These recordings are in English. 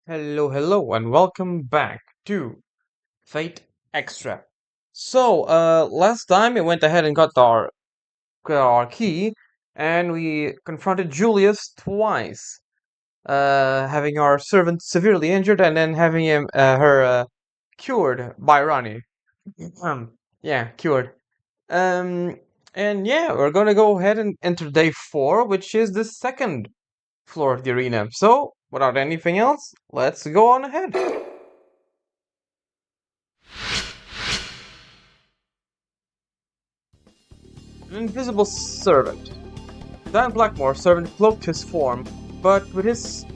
Hello, and welcome back to Fate Extra. Last time we went ahead and got our key, and we confronted Julius twice, having our servant severely injured, and then having her cured by Ronnie. Yeah, cured. Um, and yeah, we're gonna go ahead and enter day 4, which is the second floor of the arena. So, without anything else, let's go on ahead. An invisible servant. Dan Blackmore's servant cloaked his form, but with his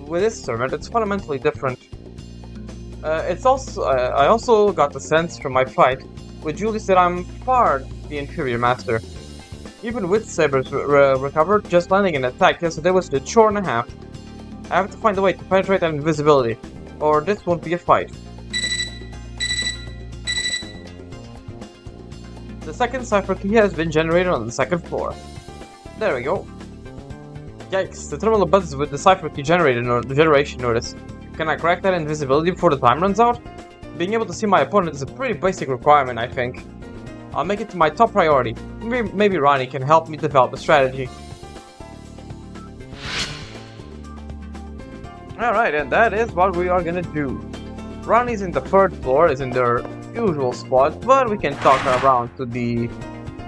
servant, it's fundamentally different. I also got the sense from my fight with Julius that I'm far the inferior master. Even with Saber's recovered, just landing an attack yesterday was a chore and a half. I have to find a way to penetrate that invisibility, or this won't be a fight. The second cipher key has been generated on the second floor. There we go. Yikes, the terminal buzzes with the cipher key generated the generation notice. Can I crack that invisibility before the time runs out? Being able to see my opponent is a pretty basic requirement, I think. I'll make it to my top priority. Maybe Ronnie can help me develop a strategy. Alright, and that is what we are gonna do. Ronnie's in the third floor, is in their usual spot, but we can talk around to the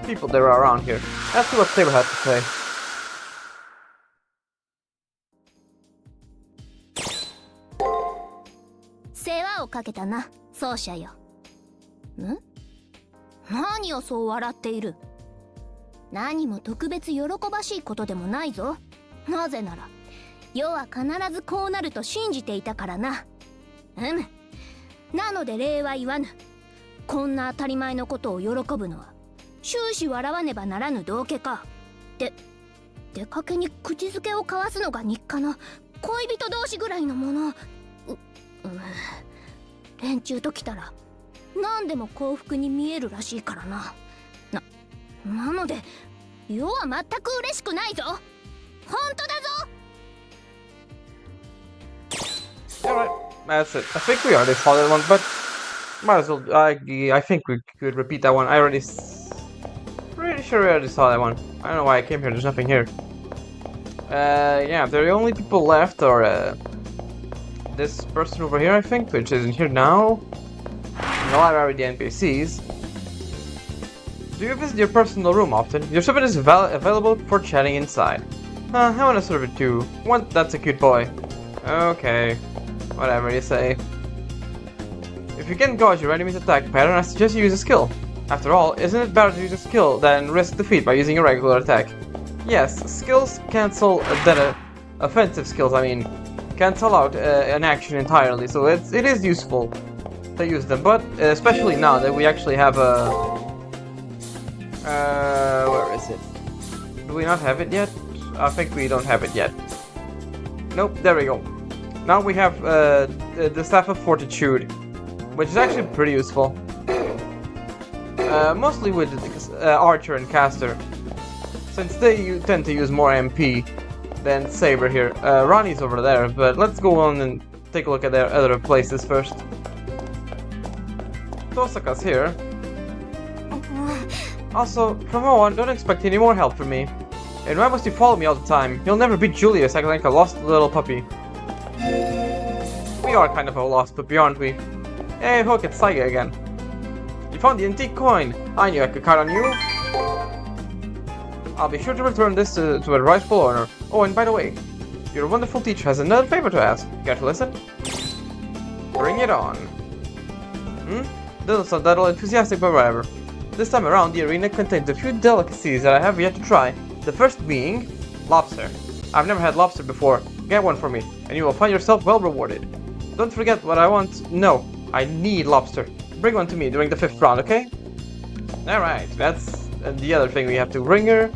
people that are around here. Let's see what Saber has to say. 世話をかけたな、奏者よ。ん？何をそう笑っている？何も特別喜ばしいことでもないぞ。なぜなら、世は必ずこうなると信じていたからな。なので礼は言わぬ。こんな当たり前のことを喜ぶのは、終始笑わねばならぬ道家か。出かけに口づけを交わすのが日課の恋人同士ぐらいのもの。連中ときたら何でも幸福に見えるらしいからな。なので世は全く嬉しくないぞ。本当だぞ。 Alright, that's it. I think we already saw that one, but might as well. I think we could repeat that one. Pretty sure we already saw that one. I don't know why I came here. There's nothing here. Yeah, the only people left are this person over here, I think, which isn't here now. No, I already the NPCs. Do you visit your personal room often? Your servant is available for chatting inside. I want a servant too. What? That's a cute boy. Okay. Whatever you say. If you can gauge your enemy's attack pattern, I suggest you use a skill. After all, isn't it better to use a skill than risk defeat by using a regular attack? Yes, skills cancel offensive skills, I mean, cancel out an action entirely, so it is useful to use them, but especially now that we actually have a... where is it? Do we not have it yet? I think we don't have it yet. Nope, there we go. Now we have the Staff of Fortitude, which is actually pretty useful. Mostly with Archer and Caster, since they tend to use more MP than Saber here. Ronnie's over there, but let's go on and take a look at their other places first. Tosaka's here. Also, from now on, don't expect any more help from me. And why must you follow me all the time? You'll never beat Julius acting like a lost little puppy. We are kind of a lost puppy, aren't we? Hey, look, it's Saiga again. You found the antique coin. I knew I could count on you. I'll be sure to return this to a rightful owner. Oh, and by the way, your wonderful teacher has another favor to ask. Care to listen? Bring it on. Doesn't sound that all enthusiastic, but whatever. This time around, the arena contains a few delicacies that I have yet to try. The first being lobster. I've never had lobster before. Get one for me, and you will find yourself well rewarded. Don't forget what I want. No, I need lobster. Bring one to me during the 5th round, okay? Alright, that's the other thing we have to bring her.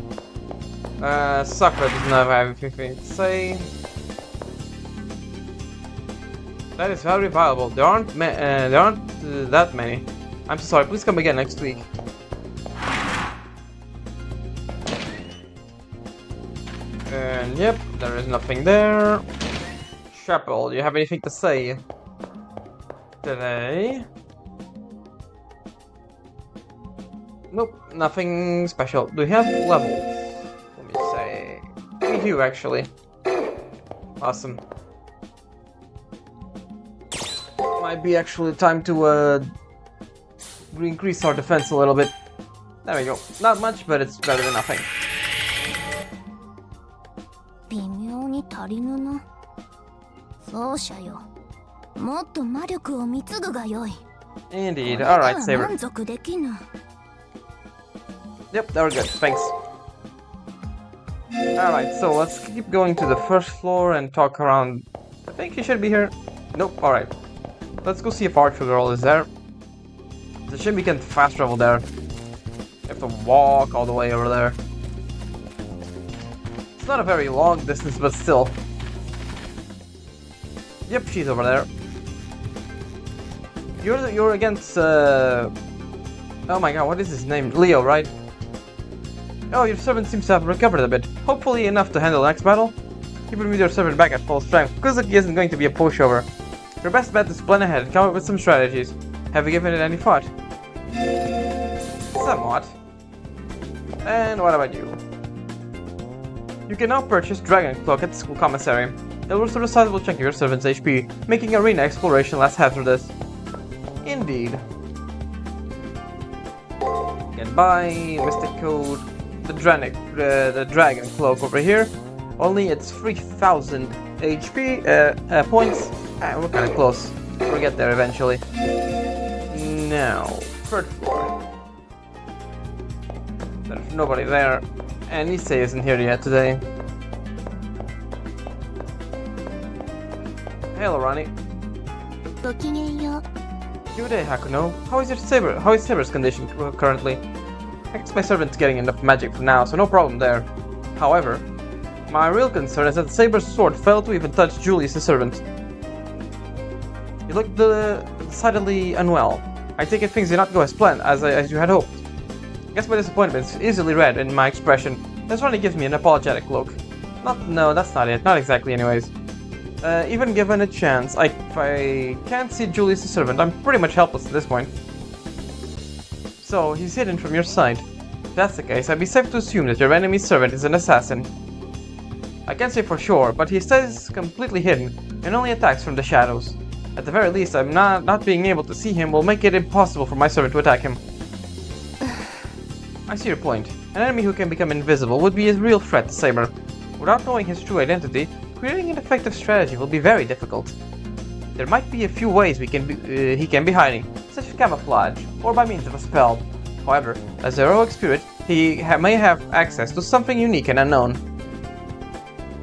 Sakura doesn't have anything to say. That is very valuable. There aren't that many. I'm so sorry. Please come again next week. And yep, there is nothing there. Chapel, do you have anything to say today? Nope, nothing special. Do we have levels? Let me say. We do, actually. Awesome. Might be actually time to increase our defense a little bit. There we go. Not much, but it's better than nothing. 微妙に足りぬな。そうしゃよ。もっと魔力を貢ぐがよい。 Indeed. Alright, Saber. 満足できぬ。 Yep, that we're good. Thanks. Alright, so let's keep going to the first floor and talk around. I think he should be here. Nope, alright. Let's go see if Archer Girl is there. There should be fast travel there. You have to walk all the way over there. It's not a very long distance, but still. Yep, she's over there. You're against oh my god, what is his name? Leo, right? Oh, your servant seems to have recovered a bit. Hopefully enough to handle the next battle. Keep with your servant back at full strength. Kuzuki isn't going to be a pushover. Your best bet is to plan ahead and come up with some strategies. Have you given it any thought? Somewhat. And what about you? You can now purchase Dragon Cloak at the school commissary. It will restore a sizable chunk of your servant's HP, making arena exploration less hazardous. Indeed. Goodbye, Mystic Code. The Dragon Cloak over here. Only it's 3000 HP points. We're kind of close. We'll get there eventually. Now, third floor. There's nobody there. And Issei isn't here yet today. Hello, Ronnie. Good day, Hakuno. How is Saber's condition currently? I guess my servant's getting enough magic for now, so no problem there. However, my real concern is that Saber's sword failed to even touch Julius' servant. You look decidedly unwell. I take it things did not go as planned, as you had hoped. I guess my disappointment is easily read in my expression. This only gives me an apologetic look. No, that's not it. Not exactly, anyways. Even given a chance, if I can't see Julius' servant, I'm pretty much helpless at this point. So, he's hidden from your sight. If that's the case, I'd be safe to assume that your enemy's servant is an assassin. I can't say for sure, but he stays completely hidden and only attacks from the shadows. At the very least, I'm not being able to see him will make it impossible for my servant to attack him. I see your point. An enemy who can become invisible would be a real threat to Saber. Without knowing his true identity, creating an effective strategy will be very difficult. There might be a few ways he can be hiding, such as camouflage, or by means of a spell. However, as a heroic spirit, he may have access to something unique and unknown.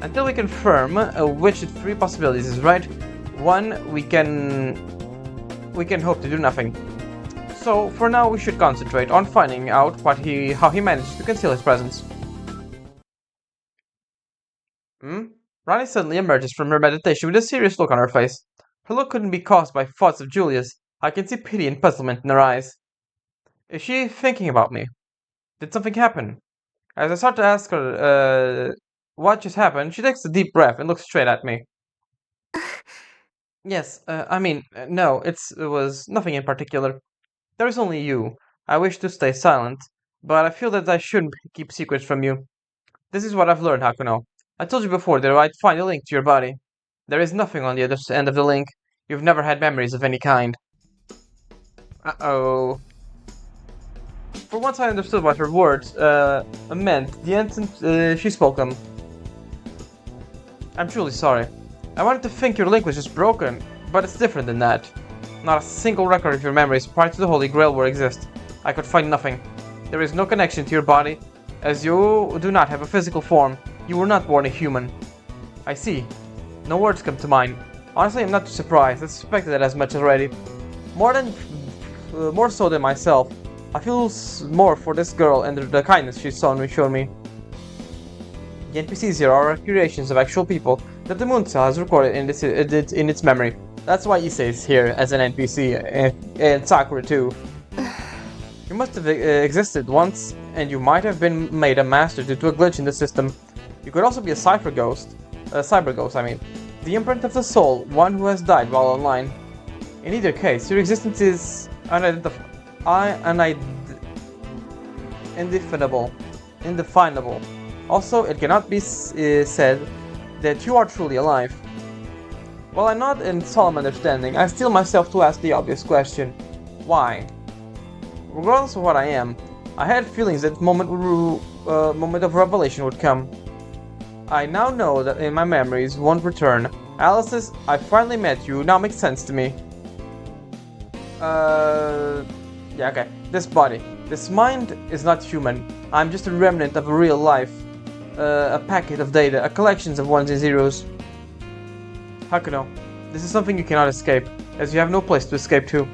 Until we confirm which of three possibilities is right, we can hope to do nothing. So, for now, we should concentrate on finding out how he managed to conceal his presence. Ronnie suddenly emerges from her meditation with a serious look on her face. Her look couldn't be caused by thoughts of Julius. I can see pity and puzzlement in her eyes. Is she thinking about me? Did something happen? As I start to ask her what just happened, she takes a deep breath and looks straight at me. Yes, no, it was nothing in particular. There is only you. I wish to stay silent, but I feel that I shouldn't keep secrets from you. This is what I've learned, Hakuno. I told you before that I'd find a link to your body. There is nothing on the other end of the link. You've never had memories of any kind. Uh-oh. For once I understood what her words meant, the instant she spoke them. I'm truly sorry. I wanted to think your link was just broken, but it's different than that. Not a single record of your memories prior to the Holy Grail will exist. I could find nothing. There is no connection to your body, as you do not have a physical form. You were not born a human. I see. No words come to mind. Honestly, I'm not too surprised. I suspected it as much already. More so than myself. I feel more for this girl and the kindness she's shown me. The NPCs here are creations of actual people that the Moon Cell has recorded in its memory. That's why Issei is here as an NPC, and Sakura too. You must have existed once, and you might have been made a master due to a glitch in the system. You could also be a cyber ghost, I mean. the imprint of the soul, one who has died while online. In either case, your existence is indefinable. Also, it cannot be said that you are truly alive. While I nod in solemn understanding, I steel myself to ask the obvious question: why? Regardless of what I am, I had feelings that moment of revelation would come. I now know that in my memories won't return. Alice's "I finally met you" now makes sense to me. Yeah, okay. This body, this mind is not human. I'm just a remnant of a real life. A packet of data, a collection of ones and zeros. Hakuno, this is something you cannot escape, as you have no place to escape to.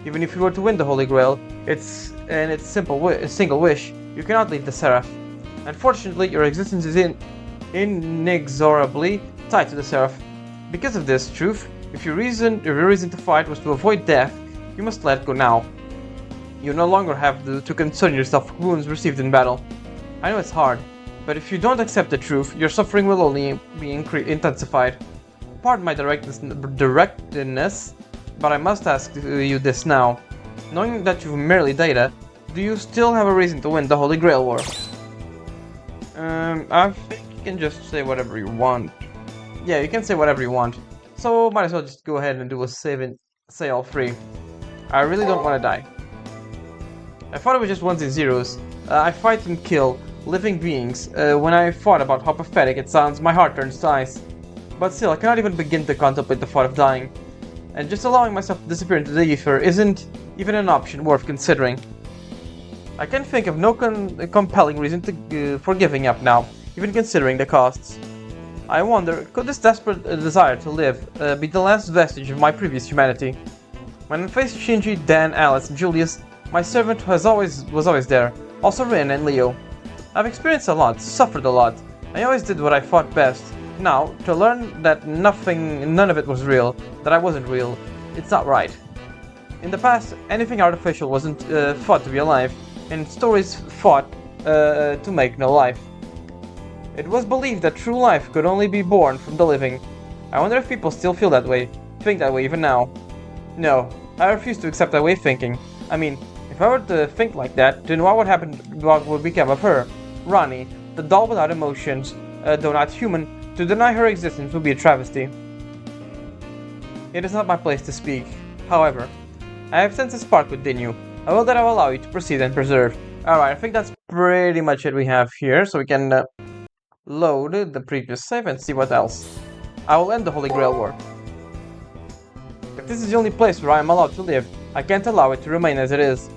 Even if you were to win the Holy Grail, it's single wish, you cannot leave the Seraph. Unfortunately, your existence is inexorably tied to the Seraph. Because of this truth, if your reason to fight was to avoid death, you must let go now. You no longer have to concern yourself with wounds received in battle. I know it's hard, but if you don't accept the truth, your suffering will only be intensified. Pardon my directness, but I must ask you this now. Knowing that you've merely data, do you still have a reason to win the Holy Grail War? I think you can just say whatever you want. Yeah, you can say whatever you want. So might as well just go ahead and do a save and say all three. I really don't want to die. I thought it was just ones and zeros. I fight and kill living beings. When I thought about how pathetic it sounds, my heart turns to ice. But still, I cannot even begin to contemplate the thought of dying. And just allowing myself to disappear into the ether isn't even an option worth considering. I can think of no compelling reason for giving up now, even considering the costs. I wonder, could this desperate desire to live be the last vestige of my previous humanity? When I faced Shinji, Dan, Alice, and Julius, my servant was always there, also Rin and Leo. I've experienced a lot, suffered a lot. I always did what I thought best. Now, to learn that none of it was real, that I wasn't real, it's not right. In the past, anything artificial wasn't thought to be alive, and stories thought to make no life. It was believed that true life could only be born from the living. I wonder if people still feel that way, think that way even now. No, I refuse to accept that way of thinking. I mean, if I were to think like that, then what would become of her? Ronnie, the doll without emotions, though not human. To deny her existence would be a travesty. It is not my place to speak. However, I have sensed a spark within you. I will that I will allow you to proceed and preserve. Alright, I think that's pretty much it we have here, so we can load the previous save and see what else. I will end the Holy Grail War. If this is the only place where I am allowed to live, I can't allow it to remain as it is.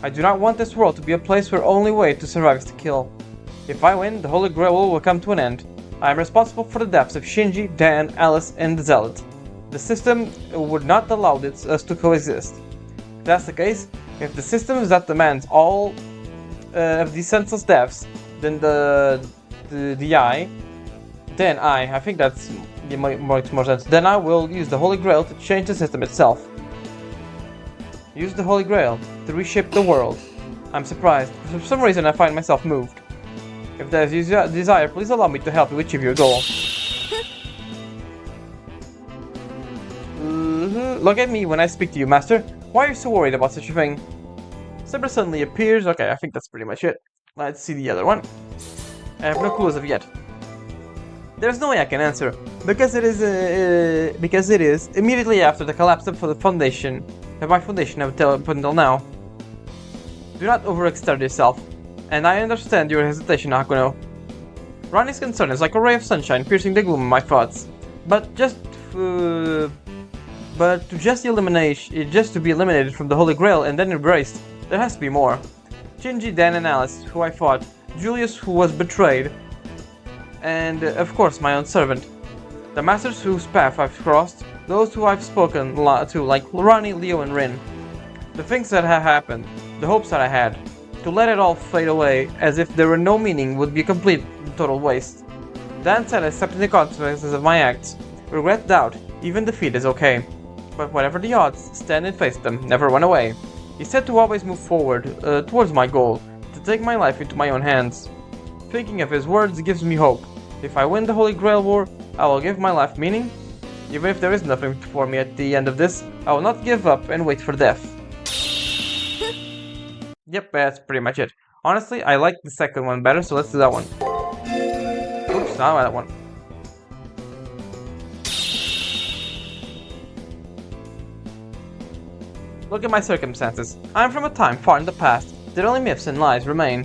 I do not want this world to be a place where only way to survive is to kill. If I win, the Holy Grail will come to an end. I am responsible for the deaths of Shinji, Dan, Alice, and the Zealot. The system would not allow us to coexist. If that's the case, if the system is that demands all of these senseless deaths, then I think that's makes more sense. Then I will use the Holy Grail to change the system itself. Use the Holy Grail to reshape the world. I'm surprised. For some reason I find myself moved. If there is a desire, please allow me to help you achieve your goal. Look at me when I speak to you, Master. Why are you so worried about such a thing? Saber suddenly appears. Okay, I think that's pretty much it. Let's see the other one. I have no clue as of yet. There's no way I can answer, because it is immediately after the collapse of my foundation up until now. Do not overextend yourself, and I understand your hesitation, Hakuno. Ronnie's concern is like a ray of sunshine piercing the gloom of my thoughts, but to be eliminated from the Holy Grail and then embraced, there has to be more. Shinji, Dan, and Alice, who I fought, Julius, who was betrayed, and of course my own servant. The masters whose path I've crossed, those who I've spoken to, like Ronnie, Leo, and Rin. The things that have happened, the hopes that I had, to let it all fade away as if there were no meaning would be a complete and total waste. Dan said accepting the consequences of my acts. Regret, doubt, even defeat is okay. But whatever the odds, stand and face them, never run away. He said to always move forward, towards my goal, to take my life into my own hands. Thinking of his words gives me hope. If I win the Holy Grail War, I will give my life meaning, Even if there is nothing for me at the end of this, I will not give up and wait for death. Yep, that's pretty much it. Honestly, I like the second one better, so let's do that one. Oops, not that one. Look at my circumstances. I am from a time far in the past that only myths and lies remain.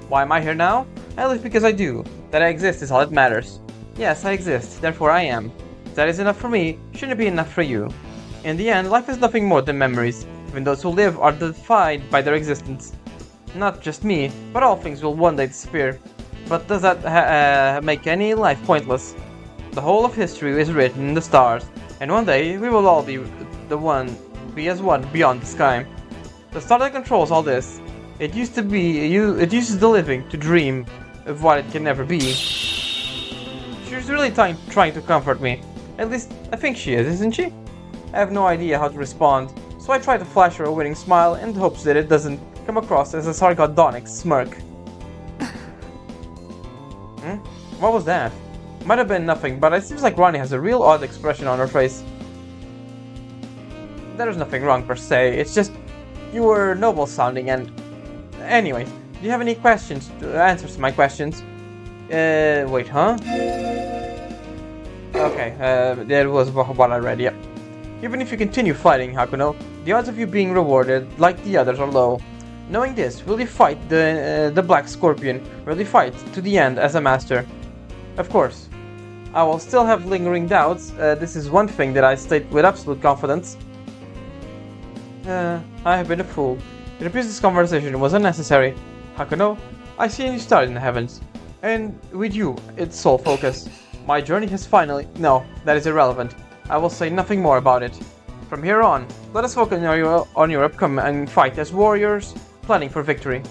Why am I here now? I live because I do. That I exist is all that matters. Yes, I exist, therefore I am. If that is enough for me, shouldn't it be enough for you? In the end, life is nothing more than memories. Even those who live are defined by their existence. Not just me, but all things will one day disappear. But does that make any life pointless? The whole of history is written in the stars, and one day we will all be as one beyond the sky. The star that controls all this. It uses the living to dream of what it can never be. She's really trying to comfort me. At least, I think she is, isn't she? I have no idea how to respond, so I try to flash her a winning smile in the hopes that it doesn't come across as a sardonic smirk. What was that? Might have been nothing, but it seems like Ronnie has a real odd expression on her face. There's nothing wrong per se, it's just you were noble sounding and... Anyways, do you have any answers to my questions? Wait, huh? Okay, that was what I read, yep. Even if you continue fighting, Hakuno, the odds of you being rewarded, like the others, are low. Knowing this, will you fight the Black Scorpion? Will you fight to the end as a master? Of course. I will still have lingering doubts, this is one thing that I state with absolute confidence. I have been a fool. It appears this conversation was unnecessary. Hakuno, I see you started in the heavens. And with you, its sole focus. My journey has finally... No, that is irrelevant. I will say nothing more about it. From here on, let us focus on your upcoming fight as warriors, planning for victory.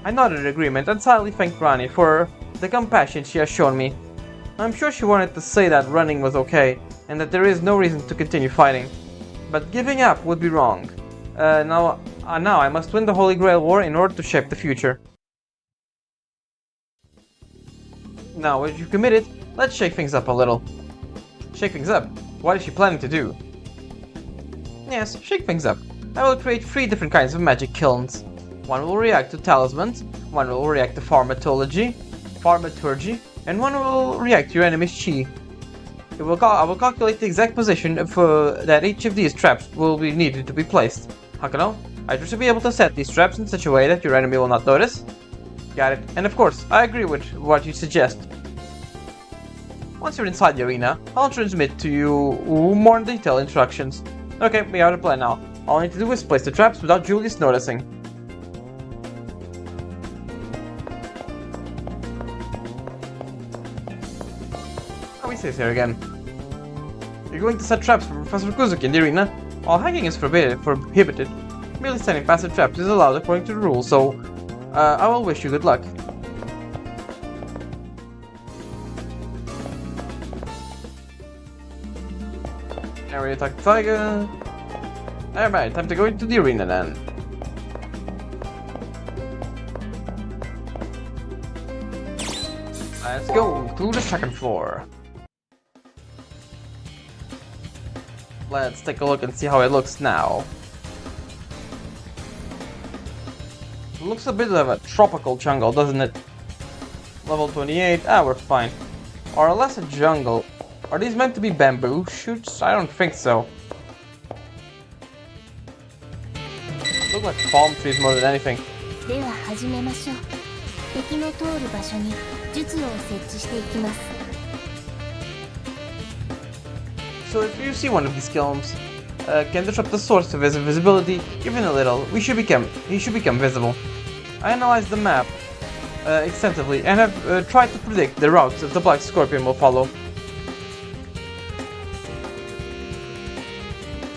I nodded in agreement and silently thanked Rani for the compassion she has shown me. I'm sure she wanted to say that running was okay, and that there is no reason to continue fighting. But giving up would be wrong. Now I must win the Holy Grail War in order to shape the future. Now, as you committed, let's shake things up a little. Shake things up? What is she planning to do? Yes, shake things up. I will create 3 different kinds of magic kilns. One will react to talismans, one will react to thaumaturgy, and one will react to your enemy's chi. I will calculate the exact position that each of these traps will be needed to be placed. Hakuno, I trust to be able to set these traps in such a way that your enemy will not notice. Got it. And of course, I agree with what you suggest. Once you're inside the arena, I'll transmit to you more detailed instructions. Okay, we have a plan now. All I need to do is place the traps without Julius noticing. How we say here again? You're going to set traps for Professor Kuzuki in the arena? While hacking is prohibited, merely setting passive traps is allowed according to the rules, so I will wish you good luck. Area attack Tiger. Alright, time to go into the arena then. Let's go to the second floor. Let's take a look and see how it looks now. It looks a bit of a tropical jungle, doesn't it? Level 28, we're fine. Or less a jungle. Are these meant to be bamboo shoots? I don't think so. Look like palm trees more than anything. So if you see one of these kilns, can disrupt the source of his invisibility even a little, he should become visible. I analyzed the map extensively and have tried to predict the routes that the Black Scorpion will follow.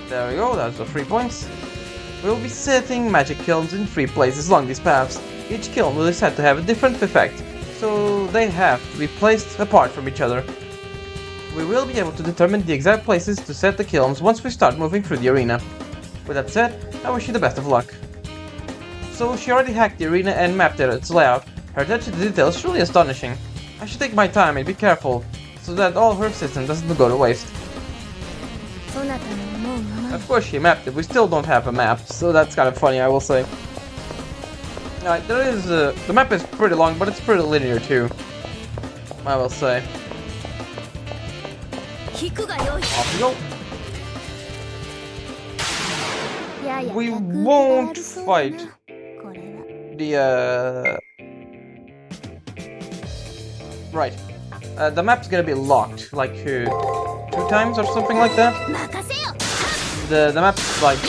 There we go, that's the 3 points. We will be setting magic kilns in 3 places along these paths. Each kiln will be said to have a different effect, so they have to be placed apart from each other. We will be able to determine the exact places to set the kilns once we start moving through the arena. With that said, I wish you the best of luck. So she already hacked the arena and mapped its layout. Her attention to detail is truly astonishing. I should take my time and be careful, so that all her assistance doesn't go to waste. Of course she mapped it. We still don't have a map, so that's kind of funny, I will say. Alright, there is the map is pretty long, but it's pretty linear too, I will say. Off we go. We won't fight the right. The map's gonna be locked, like 2 times or something like that. The map's like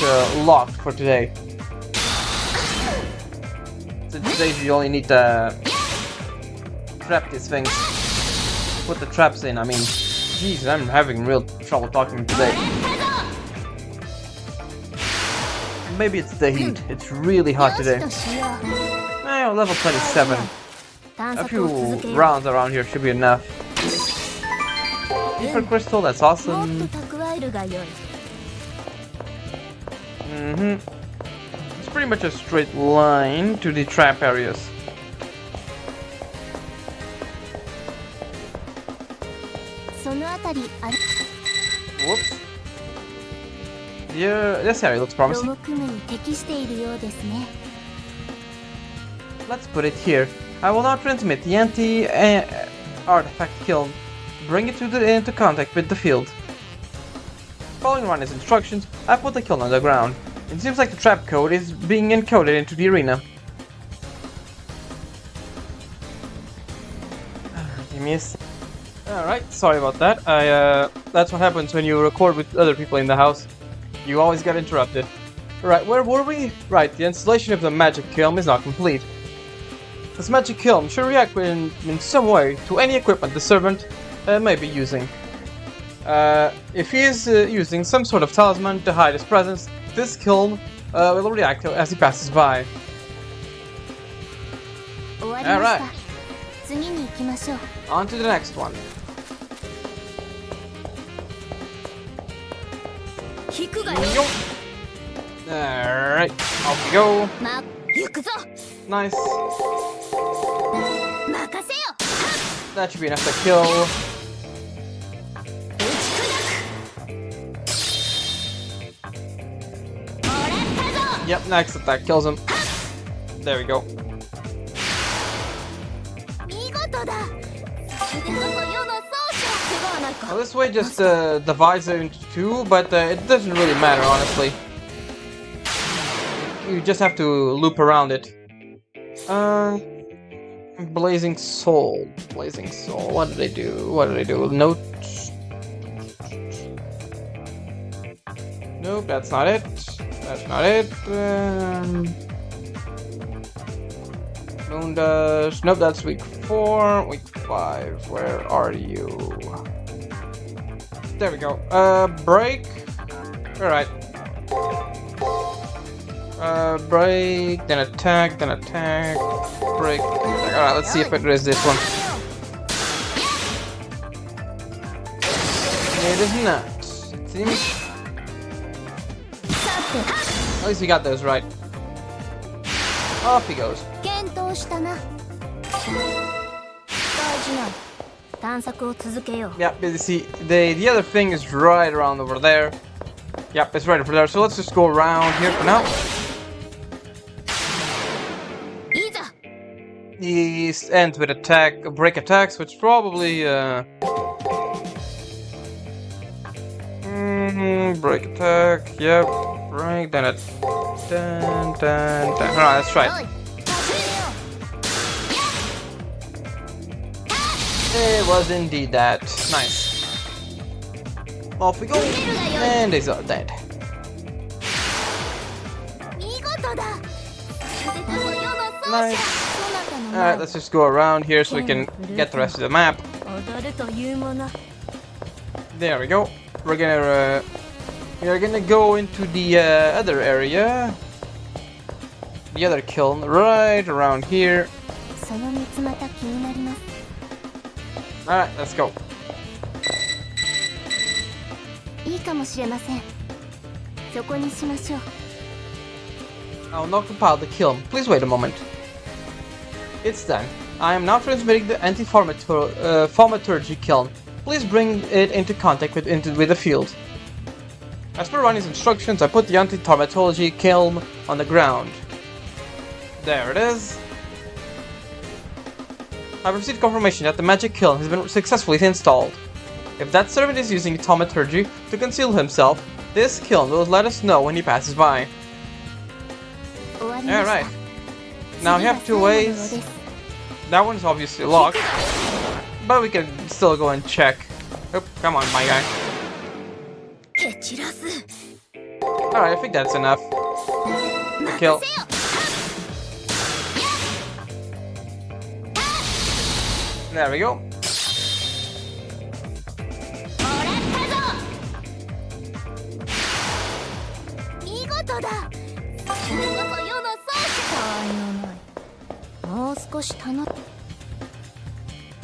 locked for today. So today you only need to trap these things. Put the traps in. I mean, jeez, I'm having real trouble talking today. Maybe it's the heat. It's really hot today. Oh, level 27. A few rounds around here should be enough. Deeper crystal, that's awesome. It's pretty much a straight line to the trap areas. Whoops. Yeah, this area looks promising. Let's put it here. I will now transmit the anti-artifact kiln. Bring it into contact with the field. Following Ronnie's instructions, I put the kiln on the ground. It seems like the trap code is being encoded into the arena. Alright, sorry about that. That's what happens when you record with other people in the house. You always get interrupted. Right, where were we? Right, the installation of the magic kiln is not complete. This magic kiln should react in some way to any equipment the servant may be using. If he is using some sort of talisman to hide his presence, this kiln will react as he passes by. Alright. On to the next one. Alright, off we go. Nice. That should be enough to kill. Yep, next attack kills him. There we go. Well, this way just divides it into 2, but it doesn't really matter, honestly. You just have to loop around it. Blazing Soul. Blazing Soul. What did they do? What did they do? Note. Nope, that's not it. That's not it. Moon Dust. Nope, that's week 4. Week 5. Where are you? There we go. Break. Alright. Break, then attack, break. Alright, let's see if it is this one. It is not. It seems. At least we got those right. Off he goes. Yep, you see, the other thing is right around over there. Yep, it's right over there. So let's just go around here for now. He ends with break attacks, which probably break attack. Yep, break. Then it. Alright, let's try it. It was indeed that. Nice. Off we go, and he's all dead. Nice. Alright, let's just go around here so we can get the rest of the map. There we go. We are gonna go into the other area. The other kiln, right around here. Alright, let's go. I'll not compile the kiln. Please wait a moment. It's done. I am now transmitting the anti-thaumaturgy kiln. Please bring it into contact with the field. As per Ronnie's instructions, I put the anti-traumatology kiln on the ground. There it is. I've received confirmation that the magic kiln has been successfully installed. If that servant is using thaumaturgy to conceal himself, this kiln will let us know when he passes by. Alright. Now we have 2 ways. That one's obviously locked, but we can still go and check. Oop, come on, my guy. Alright, I think that's enough. Kill. There we go.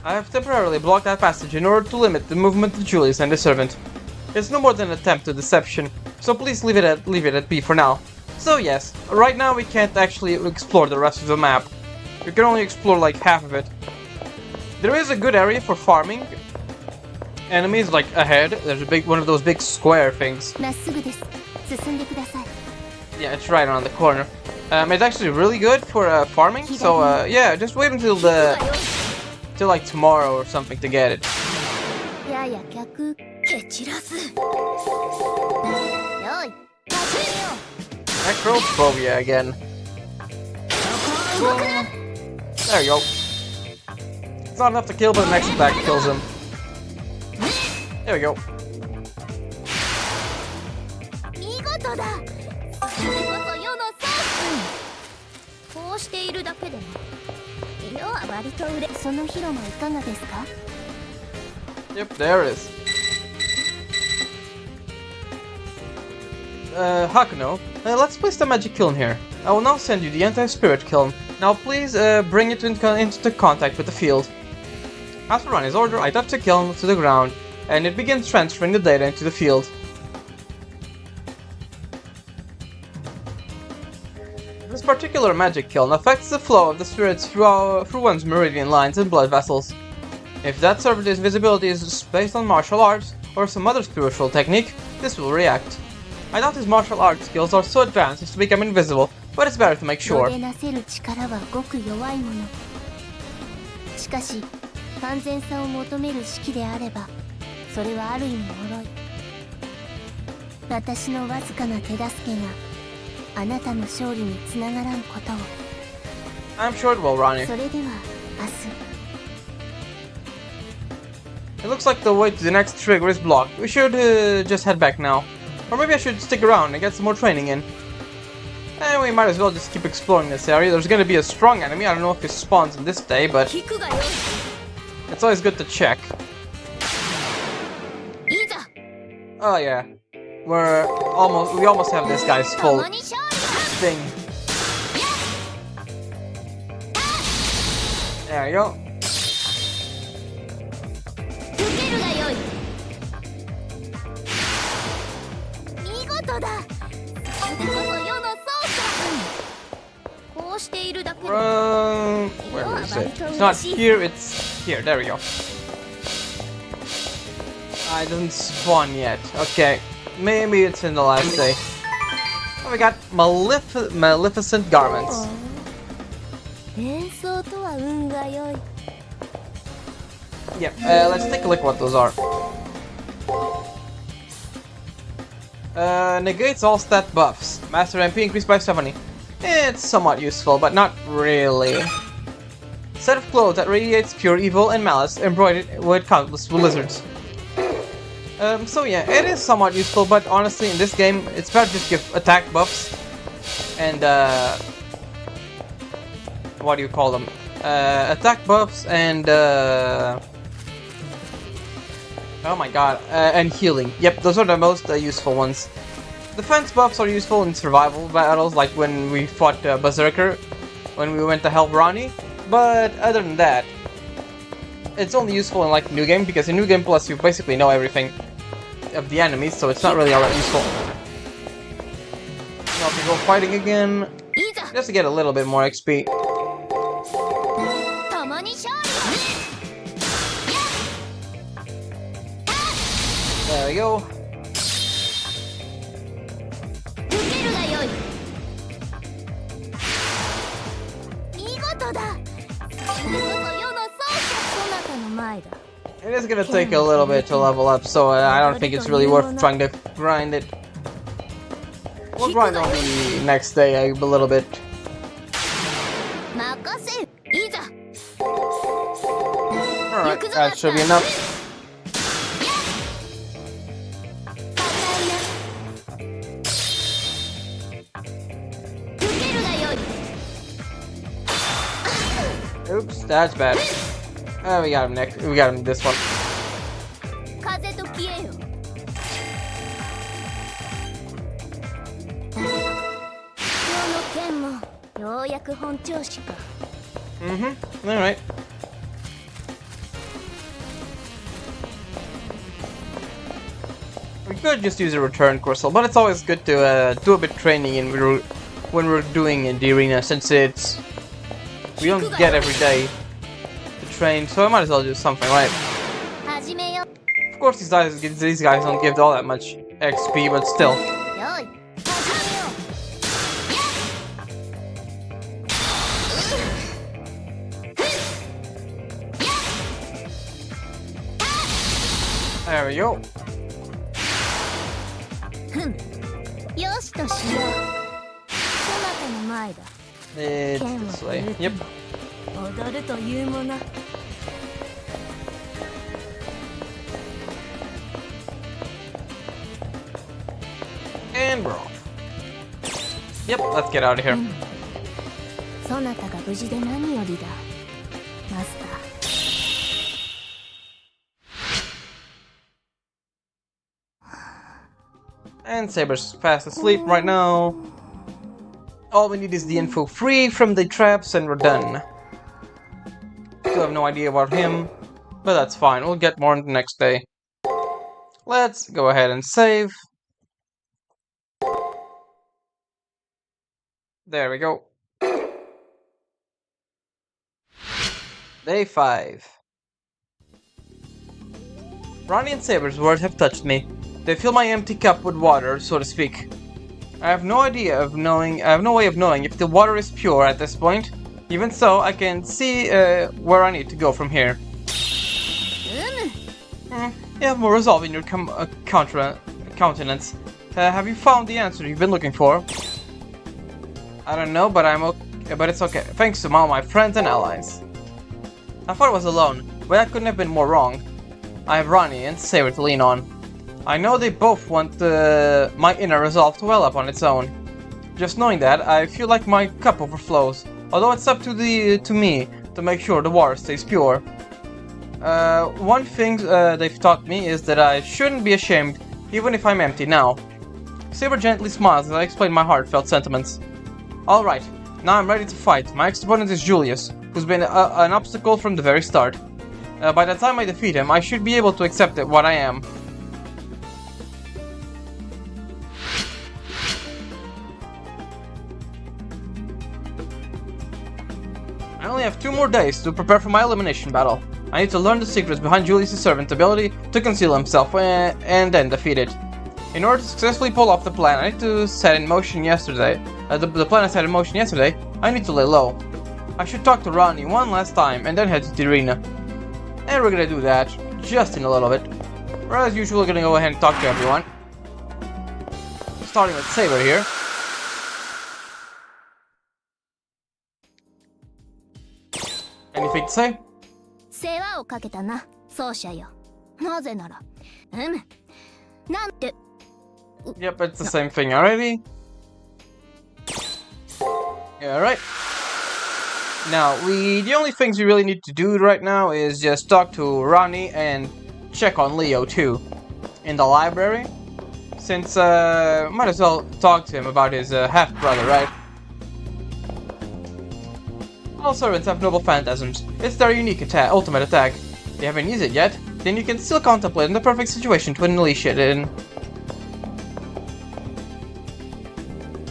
I have temporarily blocked that passage in order to limit the movement of Julius and the servant. It's no more than an attempt at deception, so please leave it at be for now. So yes, right now we can't actually explore the rest of the map. We can only explore like half of it. There is a good area for farming. Enemies like ahead. There's a one of those big square things. Yeah, it's right around the corner. It's actually really good for farming. So yeah, just wait until like tomorrow or something to get it. Necrophobia again. There you go. It's not enough to kill, but the next attack kills him. There we go. Yep, there it is. Hakuno, let's place the magic kiln here. I will now send you the anti-spirit kiln. Now please bring it into contact with the field. As per Ronnie's order, I touch the kiln to the ground, and it begins transferring the data into the field. This particular magic kiln affects the flow of the spirits through one's meridian lines and blood vessels. If that servant's visibility is based on martial arts or some other spiritual technique, this will react. I doubt his martial arts skills are so advanced as to become invisible, but it's better to make sure. I'm sure it will, Ronnie. It looks like the way to the next trigger is blocked. We should just head back now. Or maybe I should stick around and get some more training in. And we might as well just keep exploring this area. There's gonna be a strong enemy. I don't know if it spawns in this day, but it's always good to check. Oh yeah. We almost have this guy's full thing. There you go. Where is it? It's not here, it's here. There we go. It doesn't spawn yet. Okay. Maybe it's in the last day. Oh, we got maleficent garments. Yeah, let's take a look at what those are. Negates all stat buffs. Master MP increased by 70. It's somewhat useful, but not really. Set of clothes that radiates pure evil and malice, embroidered with countless lizards. So yeah, it is somewhat useful, but honestly, in this game, it's better to just give attack buffs and what do you call them? Attack buffs and oh my god, and healing. Yep, those are the most useful ones. Defense buffs are useful in survival battles, like when we fought Berserker, when we went to help Ronnie. But other than that, it's only useful in like New Game, because in New Game Plus you basically know everything of the enemies, so it's not really all that useful. Now we go fighting again, just to get a little bit more XP. There we go. It is gonna take a little bit to level up, so I don't think it's really worth trying to grind it. We'll grind on the next day a little bit. Alright, that should be enough. Oops, that's bad. Oh, we got him next. We got him this one. Alright. We could just use a return crystal, but it's always good to do a bit of training when we're doing the arena, since we don't get every day to train, so I might as well do something, right? Of course, these guys don't give all that much XP, but still. There we go. It's this way. Yep. And we're off. Yep, let's get out of here. And Saber's fast asleep right now. All we need is the info free from the traps and we're done. Still have no idea about him, but that's fine. We'll get more on the next day. Let's go ahead and save. There we go. Day 5. Ronnie and Saber's words have touched me. They fill my empty cup with water, so to speak. I have no way of knowing if the water is pure at this point. Even so, I can see where I need to go from here. You have more resolve in your countenance. Have you found the answer you've been looking for? I don't know, but it's okay. Thanks to all my friends and allies. I thought I was alone, but that couldn't have been more wrong. I have Ronnie and Saber to lean on. I know they both want my inner resolve to well up on its own. Just knowing that, I feel like my cup overflows. Although it's up to me to make sure the water stays pure. One thing they've taught me is that I shouldn't be ashamed, even if I'm empty now. Saber gently smiles as I explain my heartfelt sentiments. Alright, now I'm ready to fight. My ex-opponent is Julius, who's been an obstacle from the very start. By the time I defeat him, I should be able to accept what I am. I only have 2 more days to prepare for my elimination battle. I need to learn the secrets behind Julius' servant's ability to conceal himself and then defeat it. In order to successfully pull off the plan I need to set in motion yesterday, the plan I set in motion yesterday, I need to lay low. I should talk to Ronnie one last time and then head to the arena. And we're gonna do that just in a little bit. We're as usual gonna go ahead and talk to everyone. Starting with Saber here. Anything to say? Yep, it's the same thing already. Alright. Now, the only things we really need to do right now is just talk to Ronnie and check on Leo too. In the library. Since, might as well talk to him about his half-brother, right? All servants have noble phantasms. It's their unique ultimate attack. If you haven't used it yet, then you can still contemplate the perfect situation to unleash it in.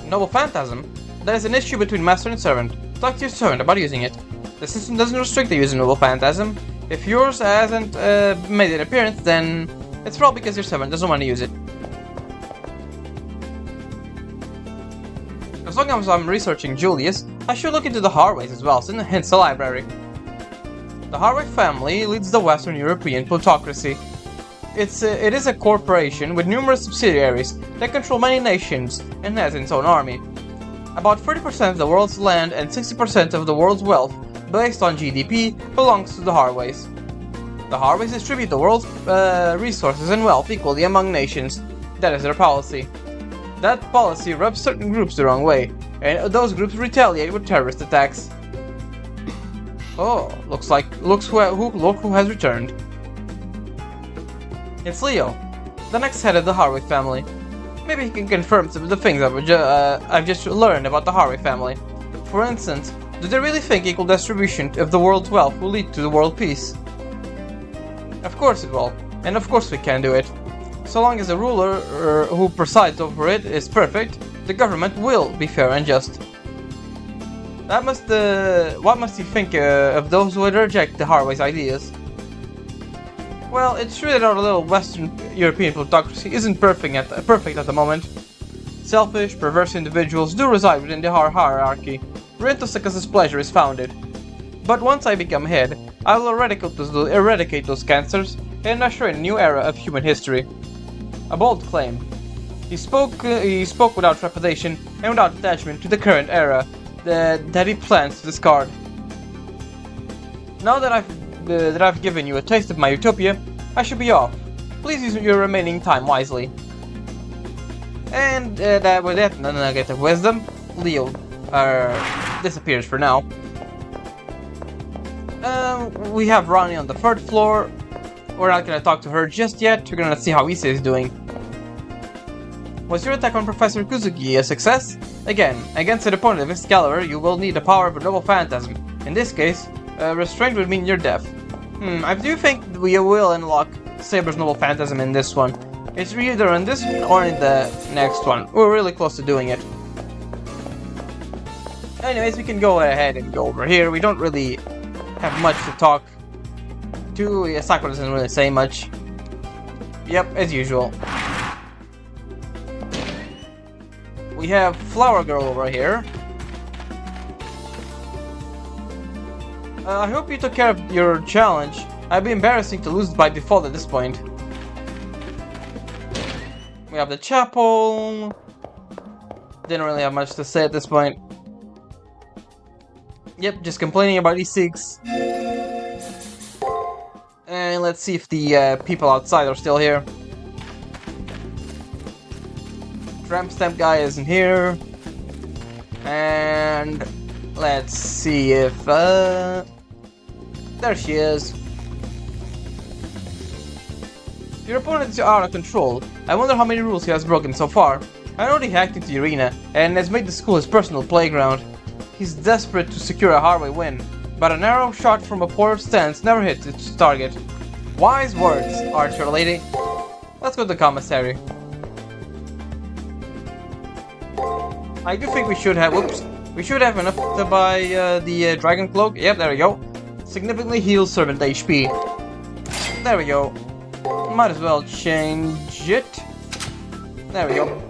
Noble phantasm? That is an issue between master and servant. Talk to your servant about using it. The system doesn't restrict the use of noble phantasm. If yours hasn't made an appearance, then it's probably because your servant doesn't want to use it. As long as I'm researching Julius, I should look into the Harways as well, hence the library. The Harway family leads the Western European plutocracy. It is a corporation with numerous subsidiaries that control many nations and has its own army. About 30% of the world's land and 60% of the world's wealth, based on GDP, belongs to the Harways. The Harways distribute the world's resources and wealth equally among nations. That is their policy. That policy rubs certain groups the wrong way, and those groups retaliate with terrorist attacks. Oh, look who has returned. It's Leo, the next head of the Harway family. Maybe he can confirm some of the things I've just learned about the Harway family. For instance, do they really think equal distribution of the world's wealth will lead to the world peace? Of course it will, and of course we can do it. So long as the ruler who presides over it is perfect, the government will be fair and just. What must you think of those who would reject the Harway's ideas? Well, it's true that our little Western European plutocracy isn't perfect at the moment. Selfish, perverse individuals do reside within the hierarchy, wherein Tosaka's pleasure is founded. But once I become head, I will eradicate those cancers and usher in a new era of human history. A bold claim. He spoke without trepidation and without attachment to the current era that he plans to discard. Now that I've given you a taste of my utopia, I should be off. Please use your remaining time wisely. And with that nugget of wisdom, Leo disappears for now. We have Ronnie on the 3rd floor. We're not gonna talk to her just yet. We're gonna see how Issa is doing. Was your attack on Professor Kuzuki a success? Again, against an opponent of this caliber, you will need the power of a noble phantasm. In this case, restraint would mean your death. I do think we will unlock Saber's noble phantasm in this one. It's either in this one or in the next one. We're really close to doing it. Anyways, we can go ahead and go over here. We don't really have much to talk to. Sakura doesn't really say much. Yep, as usual. We have Flower Girl over here. I hope you took care of your challenge. I'd be embarrassing to lose by default at this point. We have the chapel. Didn't really have much to say at this point. Yep, just complaining about E6. And let's see if the people outside are still here. Tramp stamp guy isn't here. And let's see if there she is. Your opponent is out of control. I wonder how many rules he has broken so far. I know he hacked into the arena and has made the school his personal playground. He's desperate to secure a Harway win, but an arrow shot from a forward stance never hits its target. Wise words, archer lady. Let's go to the commissary. I do think we should have, we should have enough to buy the dragon cloak. Yep, there we go. Significantly heals servant HP. There we go. Might as well change it. There we go.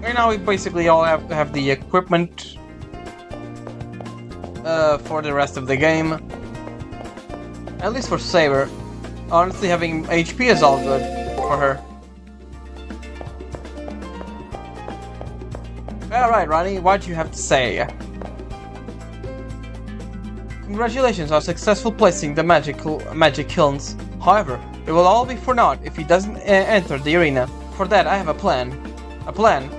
And now we basically all have the equipment for the rest of the game. At least for Saber. Honestly, having HP is all good for her. Alright, Ronnie, what do you have to say? Congratulations on successful placing the magic kilns. However, it will all be for naught if he doesn't enter the arena. For that, I have a plan. A plan?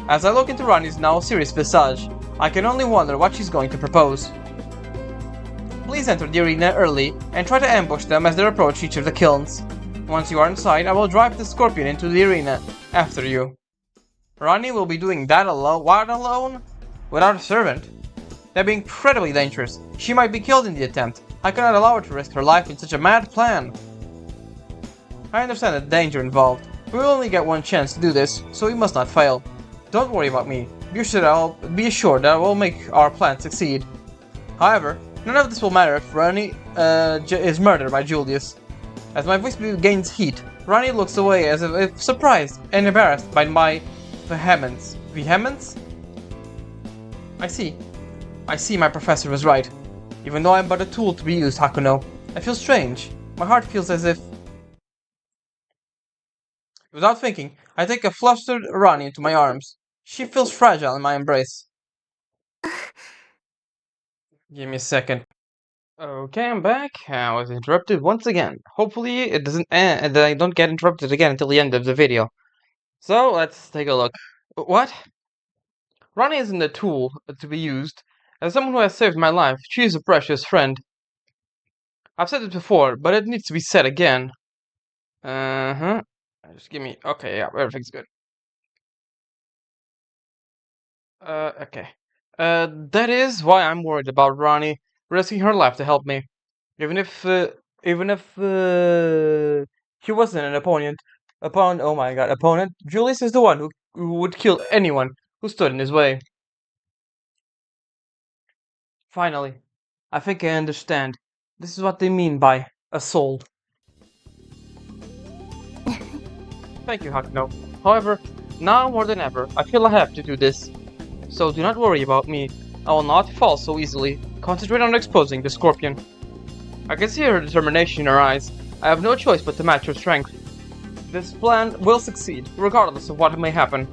As I look into Ronnie's now serious visage, I can only wonder what she's going to propose. Please enter the arena early and try to ambush them as they approach each of the kilns. Once you are inside, I will drive the scorpion into the arena after you. Ronnie will be doing that alone? What, alone? Without a servant? That'd be incredibly dangerous. She might be killed in the attempt. I cannot allow her to risk her life in such a mad plan. I understand the danger involved. We will only get one chance to do this, so we must not fail. Don't worry about me. Be assured that I will make our plan succeed. However, none of this will matter if Ronnie is murdered by Julius. As my voice gains heat, Ronnie looks away as if surprised and embarrassed by my Vehemence. Vehemence? I see. I see my professor was right. Even though I'm but a tool to be used, Hakuno, I feel strange. My heart feels as if... Without thinking, I take a flustered Rani into my arms. She feels fragile in my embrace. Give me a second. Okay, I'm back. I was interrupted once again. Hopefully it doesn't end, that I don't get interrupted again until the end of the video. So, let's take a look. What? Rani isn't a tool to be used. As someone who has saved my life, she is a precious friend. I've said it before, but it needs to be said again. Uh-huh. Just give me... Okay, yeah, everything's good. Okay. That is why I'm worried about Rani risking her life to help me. Even if, he wasn't an oh my god, opponent, Julius is the one who would kill anyone who stood in his way. Finally, I think I understand. This is what they mean by a soul. Thank you, Hakuno. However, now more than ever, I feel I have to do this. So do not worry about me. I will not fall so easily. Concentrate on exposing the scorpion. I can see her determination in her eyes. I have no choice but to match her strength. This plan will succeed, regardless of what may happen.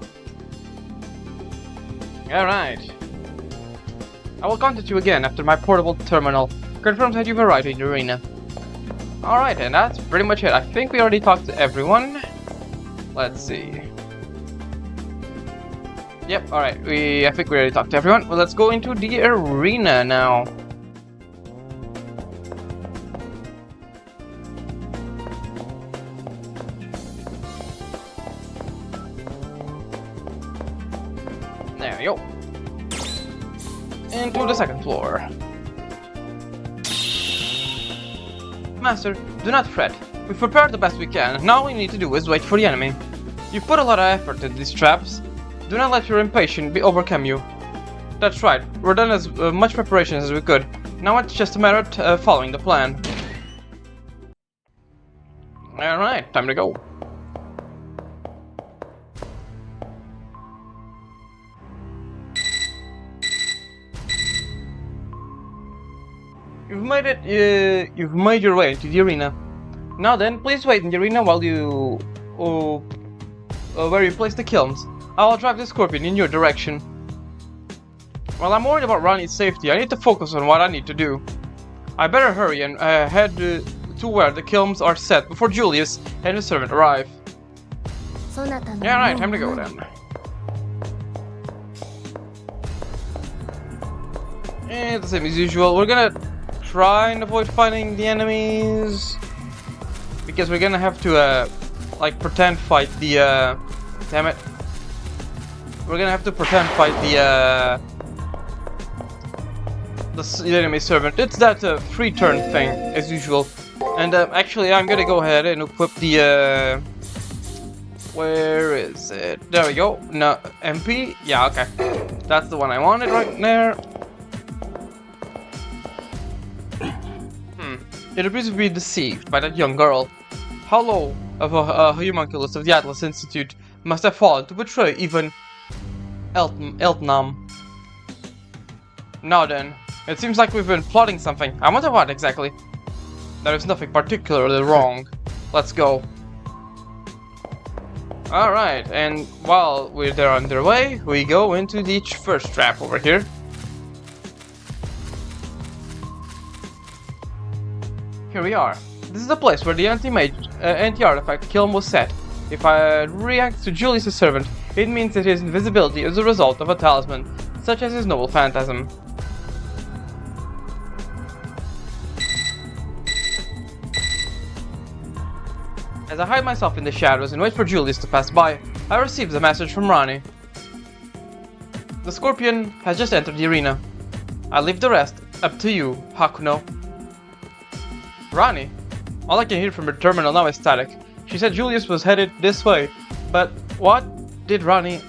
Alright. I will contact you again after my portable terminal confirms that you've arrived in the arena. Alright, and that's pretty much it. I think we already talked to everyone. Let's see. Yep, alright. I think we already talked to everyone. Well, let's go into the arena now. There we go. Into the second floor. Master, do not fret. We've prepared the best we can. Now all we need to do is wait for the enemy. You've put a lot of effort into these traps. Do not let your impatience overcome you. That's right. We've done as much preparation as we could. Now it's just a matter of following the plan. Alright, time to go. You've made your way into the arena. Now then, please wait in the arena while you... where you place the kilns. I'll drive the scorpion in your direction. While I'm worried about Rani's safety, I need to focus on what I need to do. I better hurry and head to where the kilns are set before Julius and his servant arrive. Yeah, right, time to go then. And the same as usual, we're gonna try and avoid fighting the enemies. Because we're gonna have to, like, pretend fight the, damn it. We're gonna have to pretend fight the enemy servant. It's that free turn thing, as usual. And actually, I'm gonna go ahead and equip the where is it? There we go. No, MP? Yeah, okay. That's the one I wanted right there. It appears to be deceived by that young girl. How low of a homunculus of the Atlas Institute must have fallen to betray even Eltnam? Now then, it seems like we've been plotting something. I wonder what exactly. There is nothing particularly wrong. Let's go. Alright, and while they're on their way, we go into the first trap over here. Here we are. This is the place where the anti-artifact kiln was set. If I react to Julius' servant, it means that his invisibility is a result of a talisman, such as his noble phantasm. As I hide myself in the shadows and wait for Julius to pass by, I receive a message from Rani. The scorpion has just entered the arena. I leave the rest up to you, Hakuno. Rani? All I can hear from her terminal now is static. She said Julius was headed this way, but what did Rani...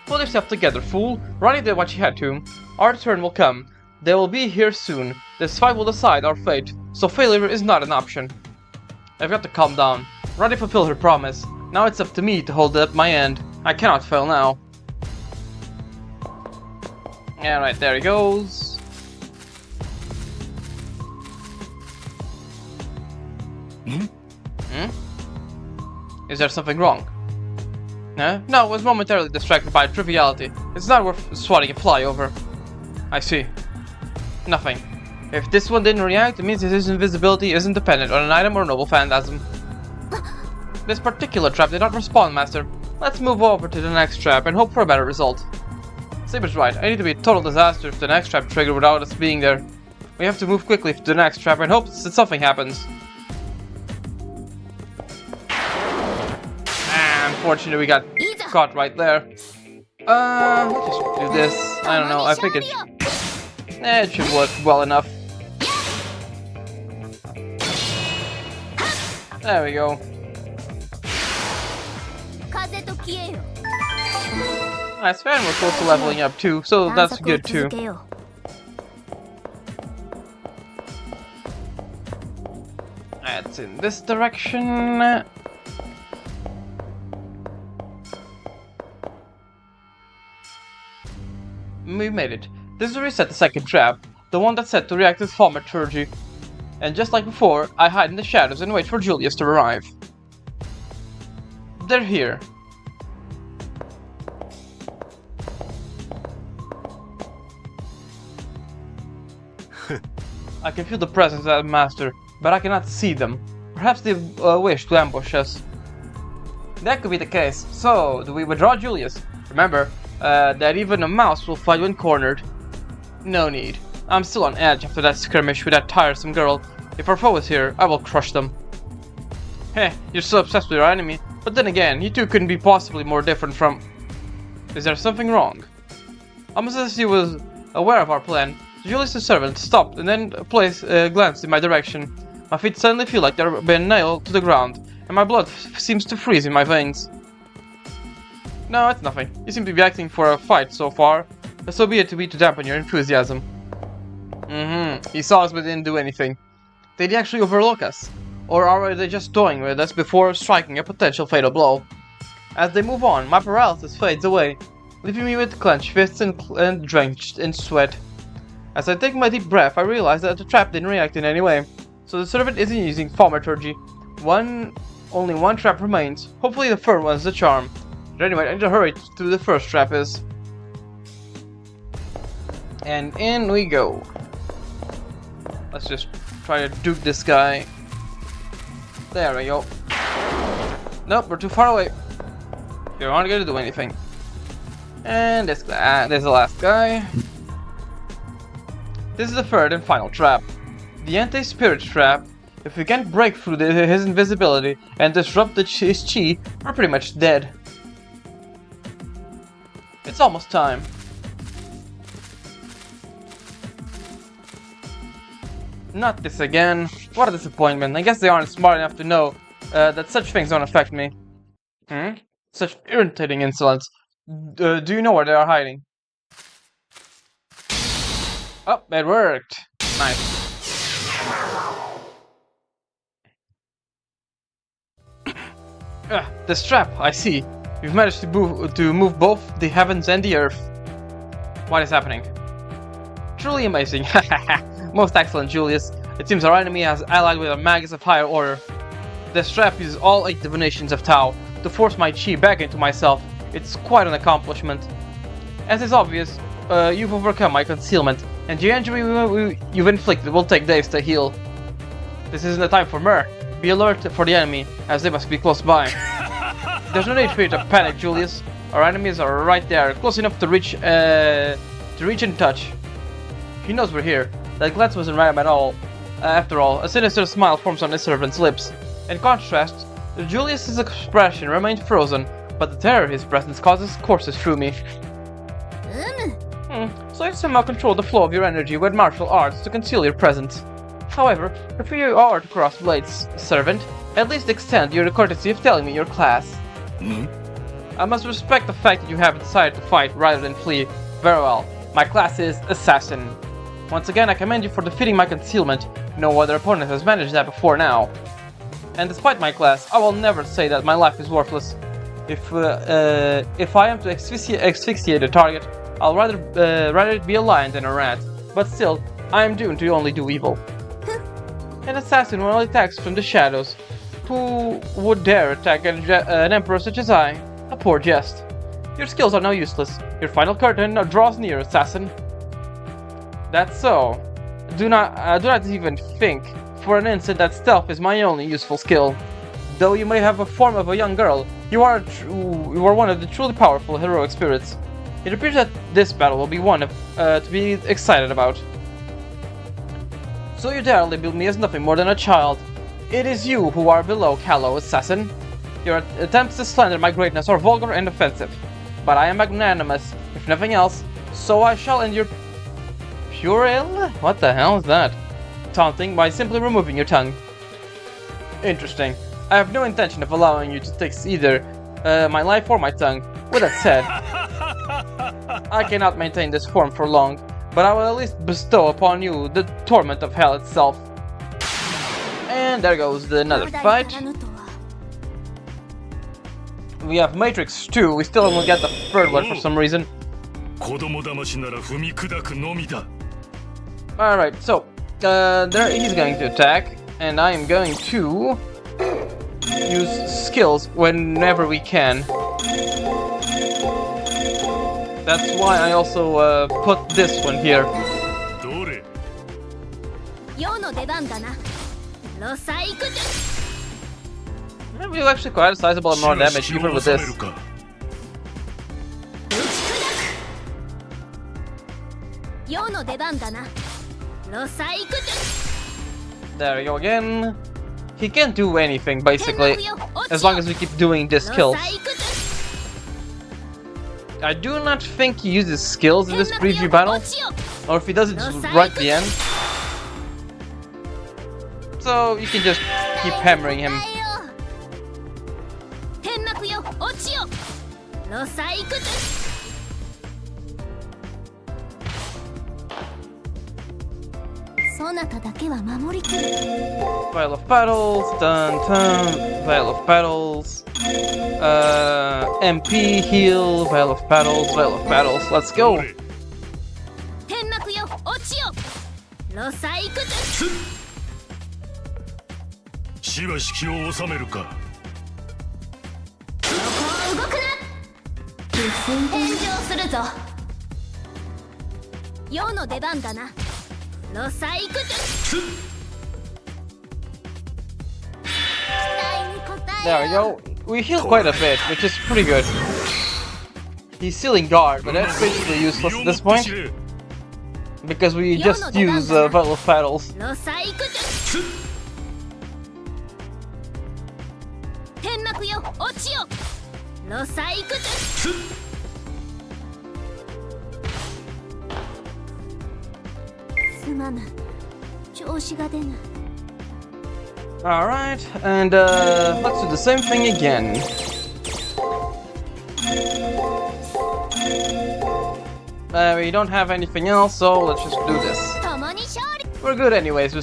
Pull yourself together, fool. Rani did what she had to. Our turn will come. They will be here soon. This fight will decide our fate, so failure is not an option. I've got to calm down. Rani fulfilled her promise. Now it's up to me to hold up my end. I cannot fail now. Alright, there he goes. Is there something wrong? No, I was momentarily distracted by triviality. It's not worth swatting a fly over. I see. Nothing. If this one didn't react, it means his invisibility isn't dependent on an item or noble phantasm. This particular trap did not respond, Master. Let's move over to the next trap and hope for a better result. Saber's right. I need to be a total disaster if the next trap triggered without us being there. We have to move quickly to the next trap and hope that something happens. Unfortunately, we got caught right there. Just do this. I don't know. I think it should work well enough. There we go. Nice, and we're close to leveling up too, so that's good too. It's in this direction. We made it. This will reset the second trap, the one that's set to react with thaumaturgy. And just like before, I hide in the shadows and wait for Julius to arrive. They're here. I can feel the presence of that master, but I cannot see them. Perhaps they wish to ambush us. That could be the case. So, do we withdraw Julius? Remember, that even a mouse will fight when cornered. No need. I'm still on edge after that skirmish with that tiresome girl. If our foe is here, I will crush them. Heh, you're so obsessed with your enemy. But then again, you two couldn't be possibly more different from... Is there something wrong? Almost as if he was aware of our plan, Julius' servant stopped and then glanced in my direction. My feet suddenly feel like they're being nailed to the ground, and my blood seems to freeze in my veins. No, it's nothing. You seem to be acting for a fight so far. So be it to dampen your enthusiasm. He saw us but didn't do anything. Did he actually overlook us? Or are they just toying with us before striking a potential fatal blow? As they move on, my paralysis fades away, leaving me with clenched fists and drenched in sweat. As I take my deep breath, I realize that the trap didn't react in any way, so the servant isn't using thaumaturgy. Only one trap remains. Hopefully the third one's the charm. But anyway, I need to hurry to the first trap is. And in we go. Let's just try to duke this guy. There we go. Nope, we're too far away. You're not gonna do anything. And there's the last guy. This is the third and final trap. The anti-spirit trap. If we can't break through his invisibility and disrupt his chi, we're pretty much dead. It's almost time. Not this again. What a disappointment. I guess they aren't smart enough to know that such things don't affect me. Such irritating insolence. Do you know where they are hiding? Oh, it worked. Nice. This trap, I see. We've managed to move both the heavens and the earth. What is happening? Truly amazing. Most excellent, Julius. It seems our enemy has allied with a magus of higher order. This trap uses all 8 divinations of Tao to force my chi back into myself. It's quite an accomplishment. As is obvious, you've overcome my concealment, and the injury you've inflicted will take days to heal. This isn't a time for mirth. Be alert for the enemy, as they must be close by. There's no need for you to panic, Julius. Our enemies are right there, close enough to reach and touch. He knows we're here. That glance wasn't random at all. After all, a sinister smile forms on his servant's lips. In contrast, Julius's expression remained frozen, but the terror his presence causes courses through me. So you somehow control the flow of your energy with martial arts to conceal your presence. However, if you are to cross blades, servant, at least extend your courtesy of telling me your class. I must respect the fact that you have decided to fight rather than flee. Very well. My class is Assassin. Once again, I commend you for defeating my concealment. No other opponent has managed that before now. And despite my class, I will never say that my life is worthless. If I am to asphyxiate a target, I'll rather it be a lion than a rat. But still, I am doomed to only do evil. An assassin who only attacks from the shadows. Who would dare attack an emperor such as I? A poor jest. Your skills are now useless. Your final curtain draws near, assassin. That's so. Do not even think for an instant that stealth is my only useful skill. Though you may have a form of a young girl, you are one of the truly powerful heroic spirits. It appears that this battle will be one to be excited about. So you dare label me as nothing more than a child. It is you who are below callow, assassin. Your attempts to slander my greatness are vulgar and offensive. But I am magnanimous, if nothing else, so I shall end your puerile? What the hell is that? Taunting by simply removing your tongue. Interesting. I have no intention of allowing you to take either my life or my tongue. With that said, I cannot maintain this form for long, but I will at least bestow upon you the torment of hell itself. And there goes another fight. We have Matrix 2, we still haven't get the third one for some reason. Alright, so, there he's going to attack, and I am going to use skills whenever we can. That's why I also put this one here. We do actually quite a sizable amount of damage even with this. There we go again. He can't do anything basically, as long as we keep doing this kills. I do not think he uses skills in this preview battle, or if he does it right at the end. So you can just keep hammering him. Veil of Battles, dun dun, Veil of Battles, MP, heal, Veil of Battles, let's go! There we go. We heal quite a bit, which is pretty good. He's sealing guard, but that's basically useless at this point. Because we just use Veil of Battles. Alright, and let's do the same thing again. We don't have anything else, so let's just do this. We're good anyways, we're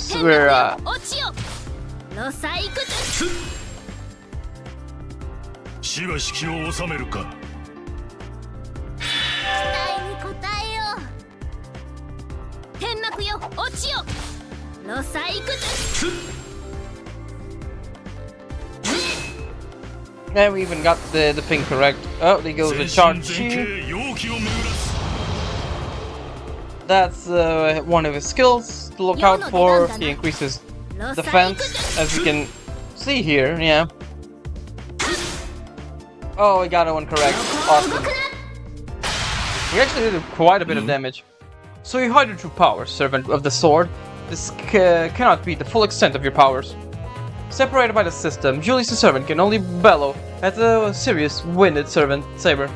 and we even got the thing correct. Oh, there goes the charge. That's one of his skills to look out for. He increases defense, as you can see here, yeah. Oh, we got that one correct. Awesome. We actually did quite a bit of damage. So you hide your true powers, Servant of the Sword. This cannot be the full extent of your powers. Separated by the system, Julius the Servant can only bellow at a serious, winded servant, Saber.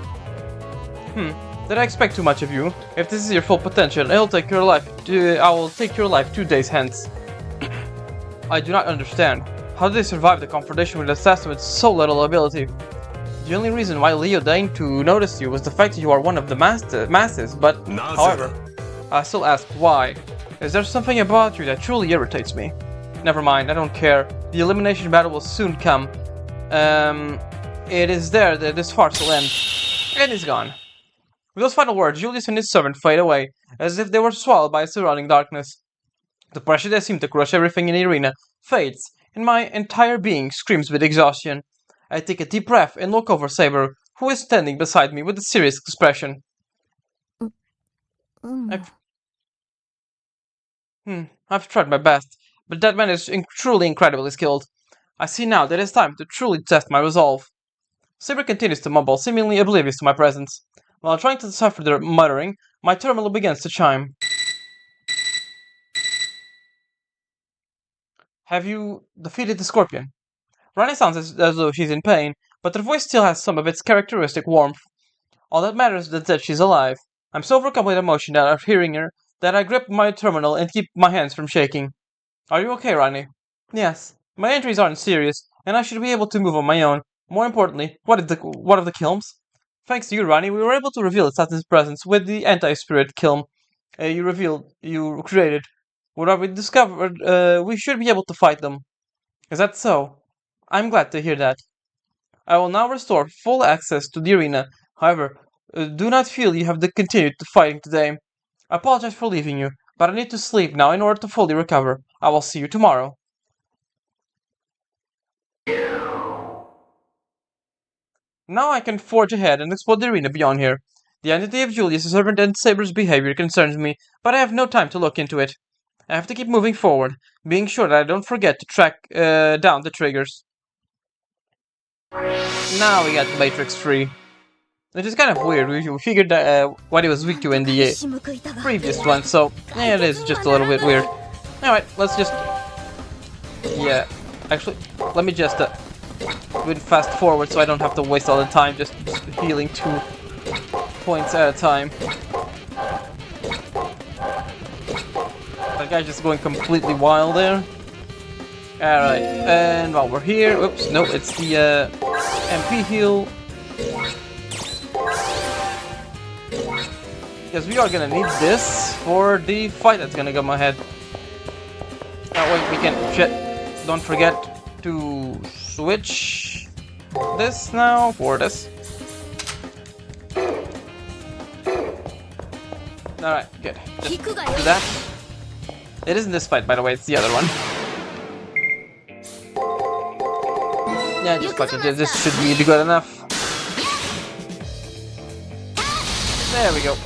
Did I expect too much of you? If this is your full potential, I will take your life 2 days hence. I do not understand. How did they survive the confrontation with an assassin with so little ability? The only reason why Leo deigned to notice you was the fact that you are one of the masses, but, however, I still ask why. Is there something about you that truly irritates me? Never mind, I don't care. The elimination battle will soon come. It is there that this farce will end. And he's gone. With those final words, Julius and his servant fade away, as if they were swallowed by surrounding darkness. The pressure that seemed to crush everything in the arena fades, and my entire being screams with exhaustion. I take a deep breath and look over Saber, who is standing beside me with a serious expression. I've tried my best, but that man is truly incredibly skilled. I see now that it's time to truly test my resolve. Saber continues to mumble, seemingly oblivious to my presence. While trying to decipher their muttering, my terminal begins to chime. Have you defeated the scorpion? Rani sounds as though she's in pain, but her voice still has some of its characteristic warmth. All that matters is that she's alive. I'm so overcome with emotion after hearing her that I grip my terminal and keep my hands from shaking. Are you okay, Rani? Yes. My injuries aren't serious, and I should be able to move on my own. More importantly, what of the kilns? Thanks to you, Rani, we were able to reveal Satan's presence with the anti-spirit kiln you created. Whatever we discovered, we should be able to fight them. Is that so? I'm glad to hear that. I will now restore full access to the arena. However, do not feel you have to continue to fighting today. I apologize for leaving you, but I need to sleep now in order to fully recover. I will see you tomorrow. Now I can forge ahead and explore the arena beyond here. The entity of Julius' servant and Saber's behavior concerns me, but I have no time to look into it. I have to keep moving forward, being sure that I don't forget to track down the triggers. Now we got Matrix 3. Which is kind of weird. We figured what he was weak to in the previous one, so yeah, it is just a little bit weird. Alright, let's just... Yeah, actually, let me just do it fast forward so I don't have to waste all the time just healing 2 points at a time. That guy's just going completely wild there. Alright, and while we're here, oops, no, it's the MP heal. Because we are gonna need this for the fight that's gonna come ahead. That way we can, shit, don't forget to switch this now for this. Alright, good. Just do that. It isn't this fight, by the way, it's the other one. Yeah, just fucking this should be good enough. There we go.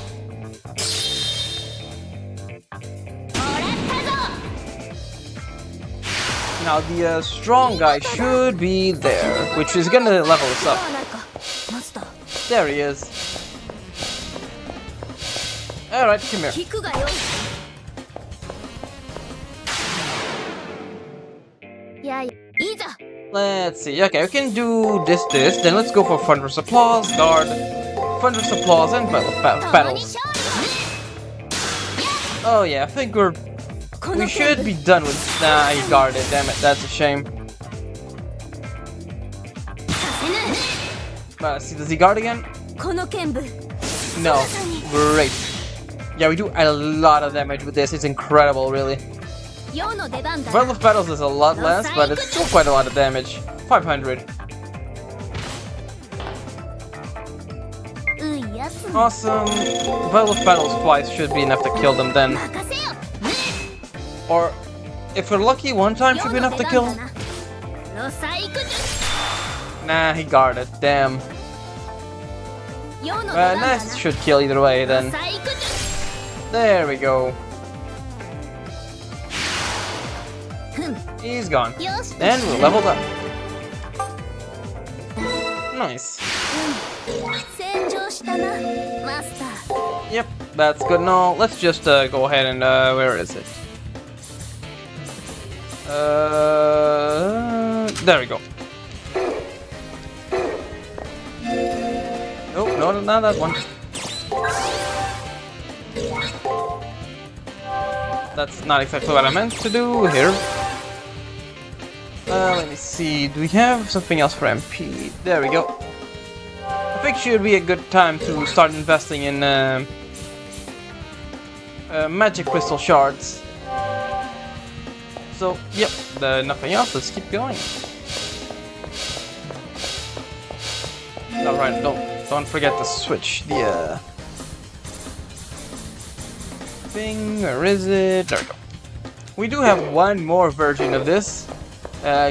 Now the strong guy should be there, which is gonna level us up. There he is. Alright, come here. Let's see. Okay, we can do this. Then let's go for Thunderous Applause, Guard, Thunderous Applause, and Battles. Oh yeah, I think we should be done with... Nah, he guarded. Damn it, that's a shame. See, does he guard again? No. Great. Yeah, we do a lot of damage with this. It's incredible, really. Battle of Battles is a lot less, but it's still quite a lot of damage. 500. Awesome. Battle of Battles twice should be enough to kill them then. Or, if we're lucky, one time should be enough to kill him. Nah, he guarded. Damn. Nice should kill either way then. There we go. He's gone. And we're leveled up. Nice. Yep, that's good. No, let's just go ahead and where is it? There we go. Oh, no, not that one. That's not exactly what I meant to do here. Let me see. Do we have something else for MP? There we go. I think it should be a good time to start investing in magic crystal shards. So, yep, nothing else. Let's keep going. Alright, don't forget to switch the thing. Where is it? There we go. We do have one more version of this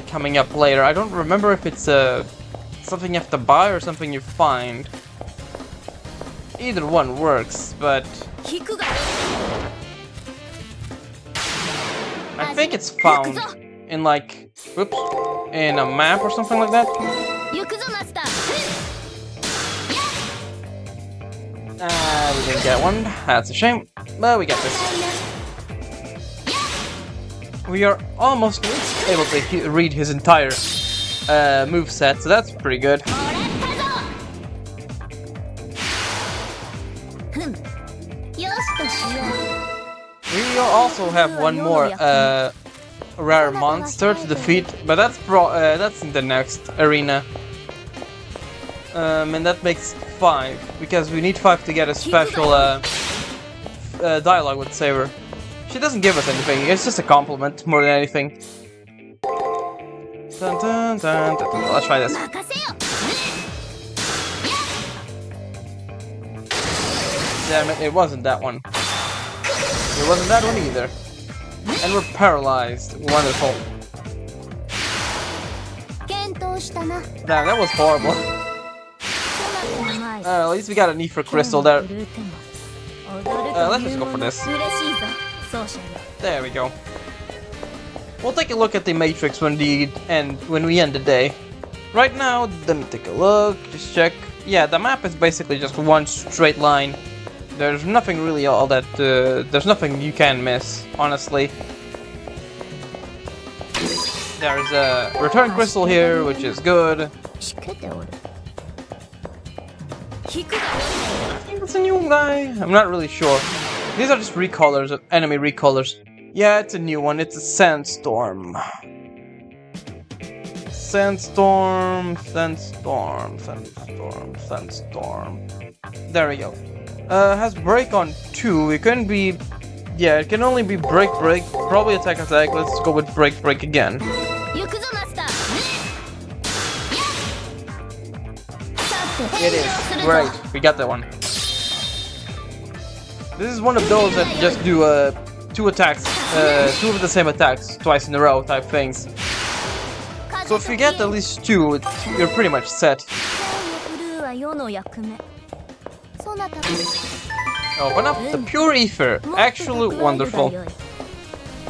coming up later. I don't remember if it's something you have to buy or something you find. Either one works, but I think it's found in like, whoops, in a map or something like that. We didn't get one. That's a shame, but we got this. We are almost able to read his entire moveset, so that's pretty good. We also have one more rare monster to defeat, but that's in the next arena. And that makes 5, because we need 5 to get a special dialogue with Saber. She doesn't give us anything, it's just a compliment more than anything. Dun, dun, dun, dun, dun. Let's try this. Damn it, it wasn't that one. It wasn't that one either. And we're paralyzed. Wonderful. Damn, that was horrible. At least we got a need for crystal there. Let's just go for this. There we go. We'll take a look at the matrix when we end the day. Right now, let me take a look, just check. Yeah, the map is basically just one straight line. There's nothing really all that, there's nothing you can miss, honestly. There's a return crystal here, which is good. I think it's a new guy, I'm not really sure. These are just recolors, enemy recolors. Yeah, it's a new one, it's a sandstorm. Sandstorm. There we go. Has break on 2. It couldn't be. Yeah, it can only be break. Probably attack. Let's go with break again. It is great. We got that one. This is one of those that just do 2 attacks, 2 of the same attacks twice in a row type things. So if you get at least 2, you're pretty much set. Open up the pure ether. Actually wonderful.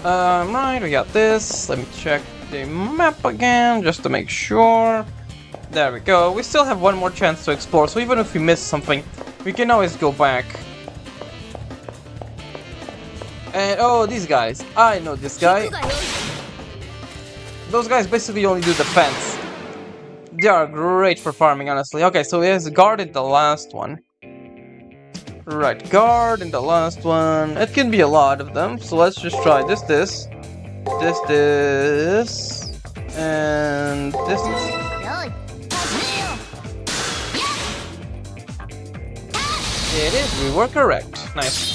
Right, we got this. Let me check the map again just to make sure. There we go. We still have one more chance to explore, so even if we miss something, we can always go back. And oh, these guys. I know this guy. Those guys basically only do defense. They are great for farming, honestly. Okay, so he has guard in the last one. Right, guard in the last one. It can be a lot of them, so let's just try this, and this. It is, we were correct. Nice.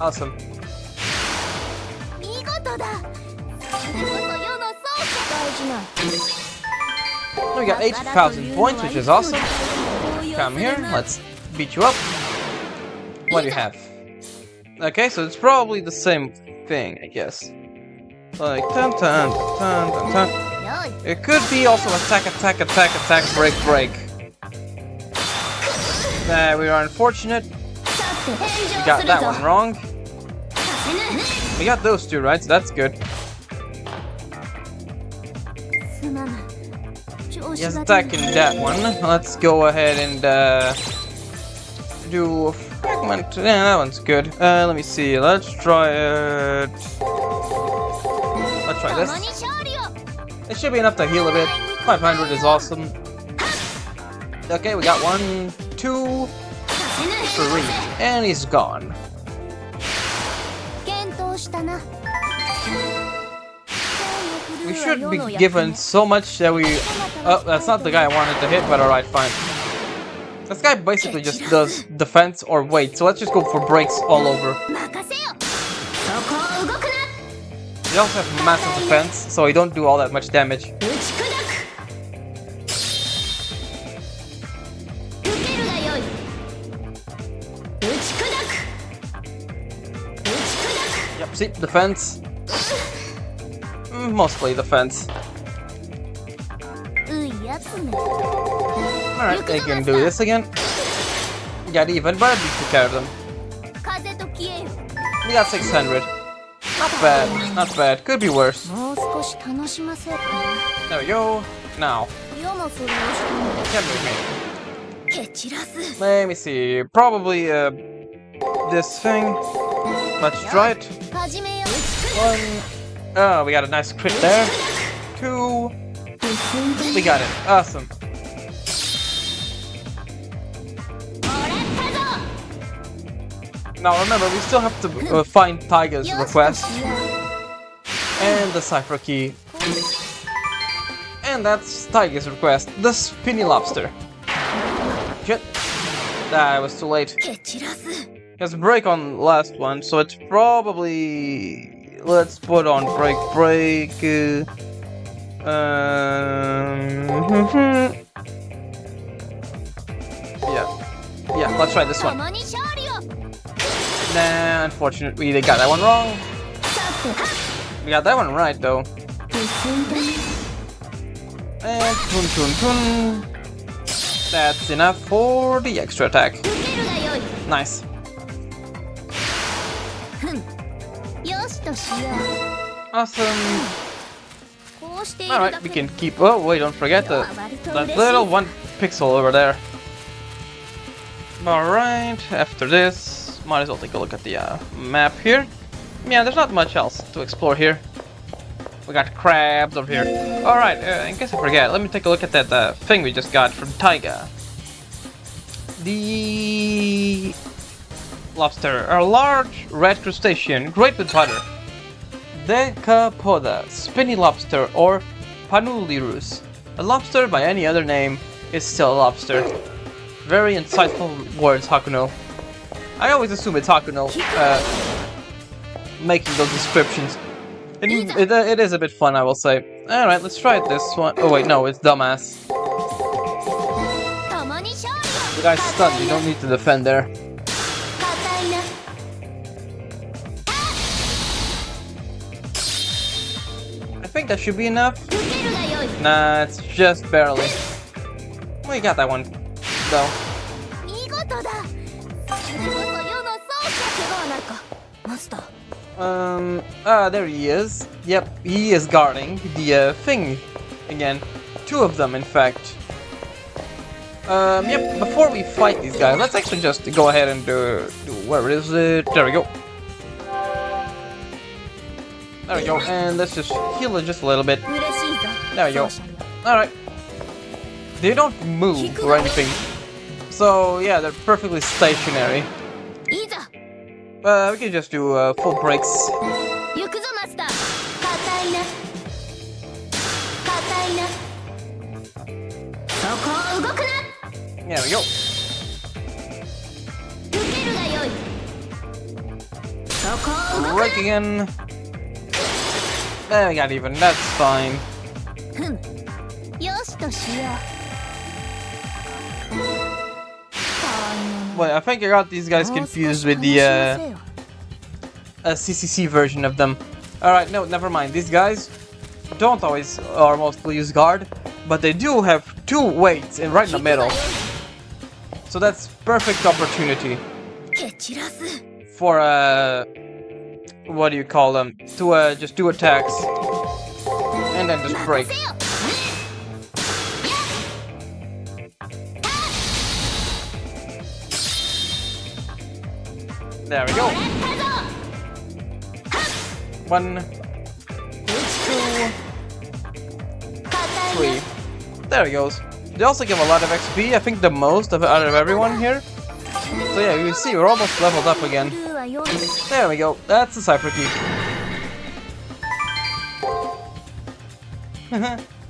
Awesome. We got 8,000 points, which is awesome. Come here, let's beat you up. What do you have? Okay, so it's probably the same thing, I guess. Like, It could be also attack, break. We are unfortunate. We got that one wrong. We got those 2 right, so that's good. Yes, attacking that one. Let's go ahead and do a fragment. Yeah, that one's good. Let me see. Let's try it. Let's try this. It should be enough to heal a bit. 500 is awesome. Okay, we got 1, 2, 3, and he's gone. We should be given so much that we... Oh, that's not the guy I wanted to hit, but alright, fine. This guy basically just does defense or weight, so let's just go for breaks all over. 任せよそこを動くな They also have massive defense, so they don't do all that much damage. 打ち砕く受けるがよい打ち砕く打ち砕 Yep, see, defense. Mostly defense. くういやつね Alright, they can do this again. Got even, but at least took care of them. 風と消えよ We got 600. Not bad, not bad. Could be worse. もう少し楽しませるかな There we go. Now, 世もそれを can be me. して蹴散らす Let me see. Probably this thing. Let's try it. 始めよ One. Oh, we got a nice crit there. Two. We got it. Awesome. もらったぞ Now remember, we still have to find Tiger's よしと request しよう and the cipher key. And that's Tiger's request, the spinny lobster. Shit. I was too late. 蹴散らす There's a break on last one, so it's probably... Let's put on break. Yeah, let's try this one. 共に勝利を Nah, unfortunately, they got that one wrong. さては We got that one right, though. And tun. That's enough for the extra attack. 受けるがよい Nice. よしとしよ Awesome. うこうしているだ Alright, we け can keep... Oh, wait, don't forget that little one pixel over there. Alright, after this, might as well take a look at the map here. Yeah, there's not much else to explore here. We got crabs over here. Alright, in case I forget, let me take a look at that thing we just got from Taiga. The lobster, a large red crustacean, great with butter. Decapoda, spinny lobster, or Panulirus. A lobster by any other name is still a lobster. Very insightful words, Hakuno. I always assume it's Hakuno making those descriptions. It is a bit fun, I will say. Alright, let's try it this one. Oh wait, no, it's dumbass. 共に勝利を The guy's stunned, you don't need to defend there. 硬いな I think that should be enough. 受けるがよい Nah, it's just barely. Well, you got that one, though. 見事だそれこそ世の奏者ってどうなるかマスター There he is. Yep, he is guarding the thing again. Two of them, in fact. Yep, before we fight these guys, let's actually just go ahead and where is it? There we go. There we go, and let's just heal it just a little bit. 嬉しいぞ There we go. 奏者よ Alright. They don't move or anything. So, yeah, they're perfectly stationary. いざ We can just do full breaks. 行くぞマスター硬いな硬いなそこを動くな There we go. 受けるがよいそこを動く Break again. There we got even, that's fine. ふむよしとしよう Wait, I think I got these guys confused with the CCC version of them. Alright, no, never mind. These guys don't always or mostly use guard, but they do have two weights in right in the middle. So that's perfect opportunity 蹴散らす for what do you call them? To just do attacks and then just break. 任せよ There we go. もらったぞ One, 硬い three. There he goes. They also give a lot of XP, I think the most out of everyone here. So yeah, you see, we're almost leveled up again. ルーはよい There we go, that's the cipher key.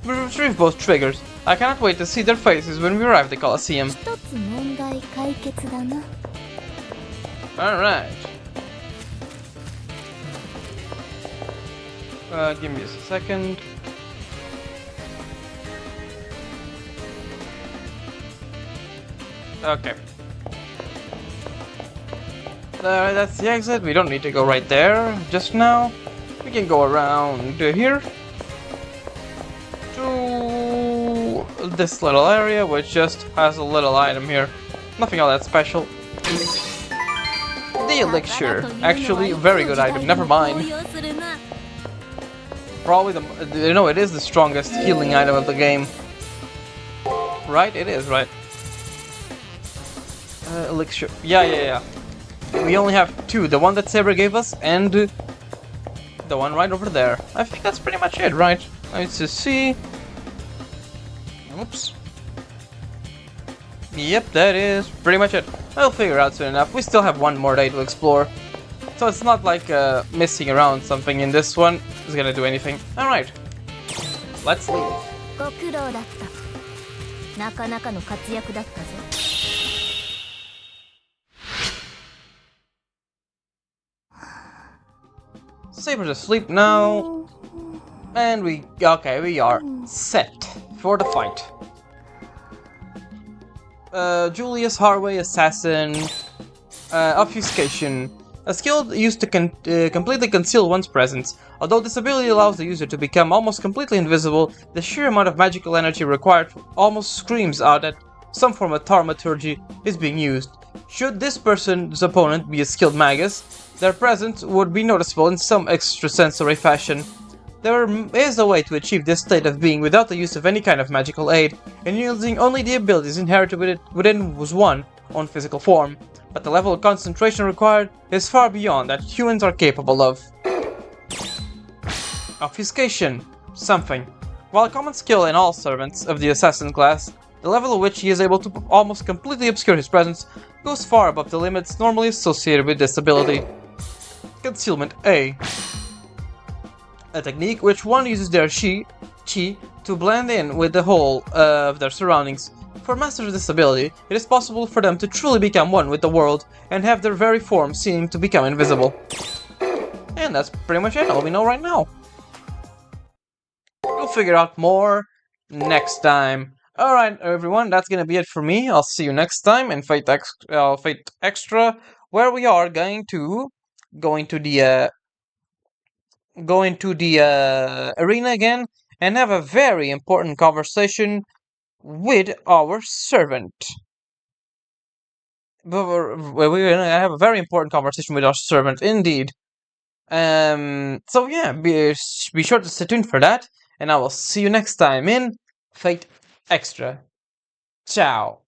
Retrieve both triggers. I cannot wait to see their faces when we arrive at the Colosseum. 一つ問題解決だな。 Alright. Give me just a second. Okay. That's the exit. We don't need to go right there just now. We can go around here to this little area, which just has a little item here. Nothing all that special. The elixir. Actually, a very good item. Never mind. Probably it is the strongest healing item of the game. Right? It is, right? Elixir. Yeah. We only have two. The one that Saber gave us and the one right over there. I think that's pretty much it, right? Let's just see. Oops. Yep, that is pretty much it. I'll figure out soon enough. We still have one more day to explore. So it's not like missing around something in this one is gonna do anything. Alright. Let's leave. ご苦労だった。なかなかの活躍だったぞ。 Saber's asleep now. And we are set for the fight. Julius Harway Assassin. Obfuscation. A skill used to completely conceal one's presence. Although this ability allows the user to become almost completely invisible, the sheer amount of magical energy required almost screams out that some form of thaumaturgy is being used. Should this person's opponent be a skilled magus, their presence would be noticeable in some extrasensory fashion. There is a way to achieve this state of being without the use of any kind of magical aid, and using only the abilities inherited within one's own physical form. But the level of concentration required is far beyond that humans are capable of. Obfuscation. Something. While a common skill in all servants of the assassin class, the level at which he is able to almost completely obscure his presence goes far above the limits normally associated with this ability. Concealment A. A technique which one uses their chi to blend in with the whole of their surroundings. For masters of this ability, it is possible for them to truly become one with the world and have their very form seem to become invisible. And that's pretty much it, all we know right now. We'll figure out more next time. Alright everyone, that's gonna be it for me. I'll see you next time in Fate Extra, where we are going to the arena again and have a very important conversation with our servant. We're gonna have a very important conversation with our servant indeed. So yeah, be sure to stay tuned for that, and I will see you next time in Fate Extra. Ciao.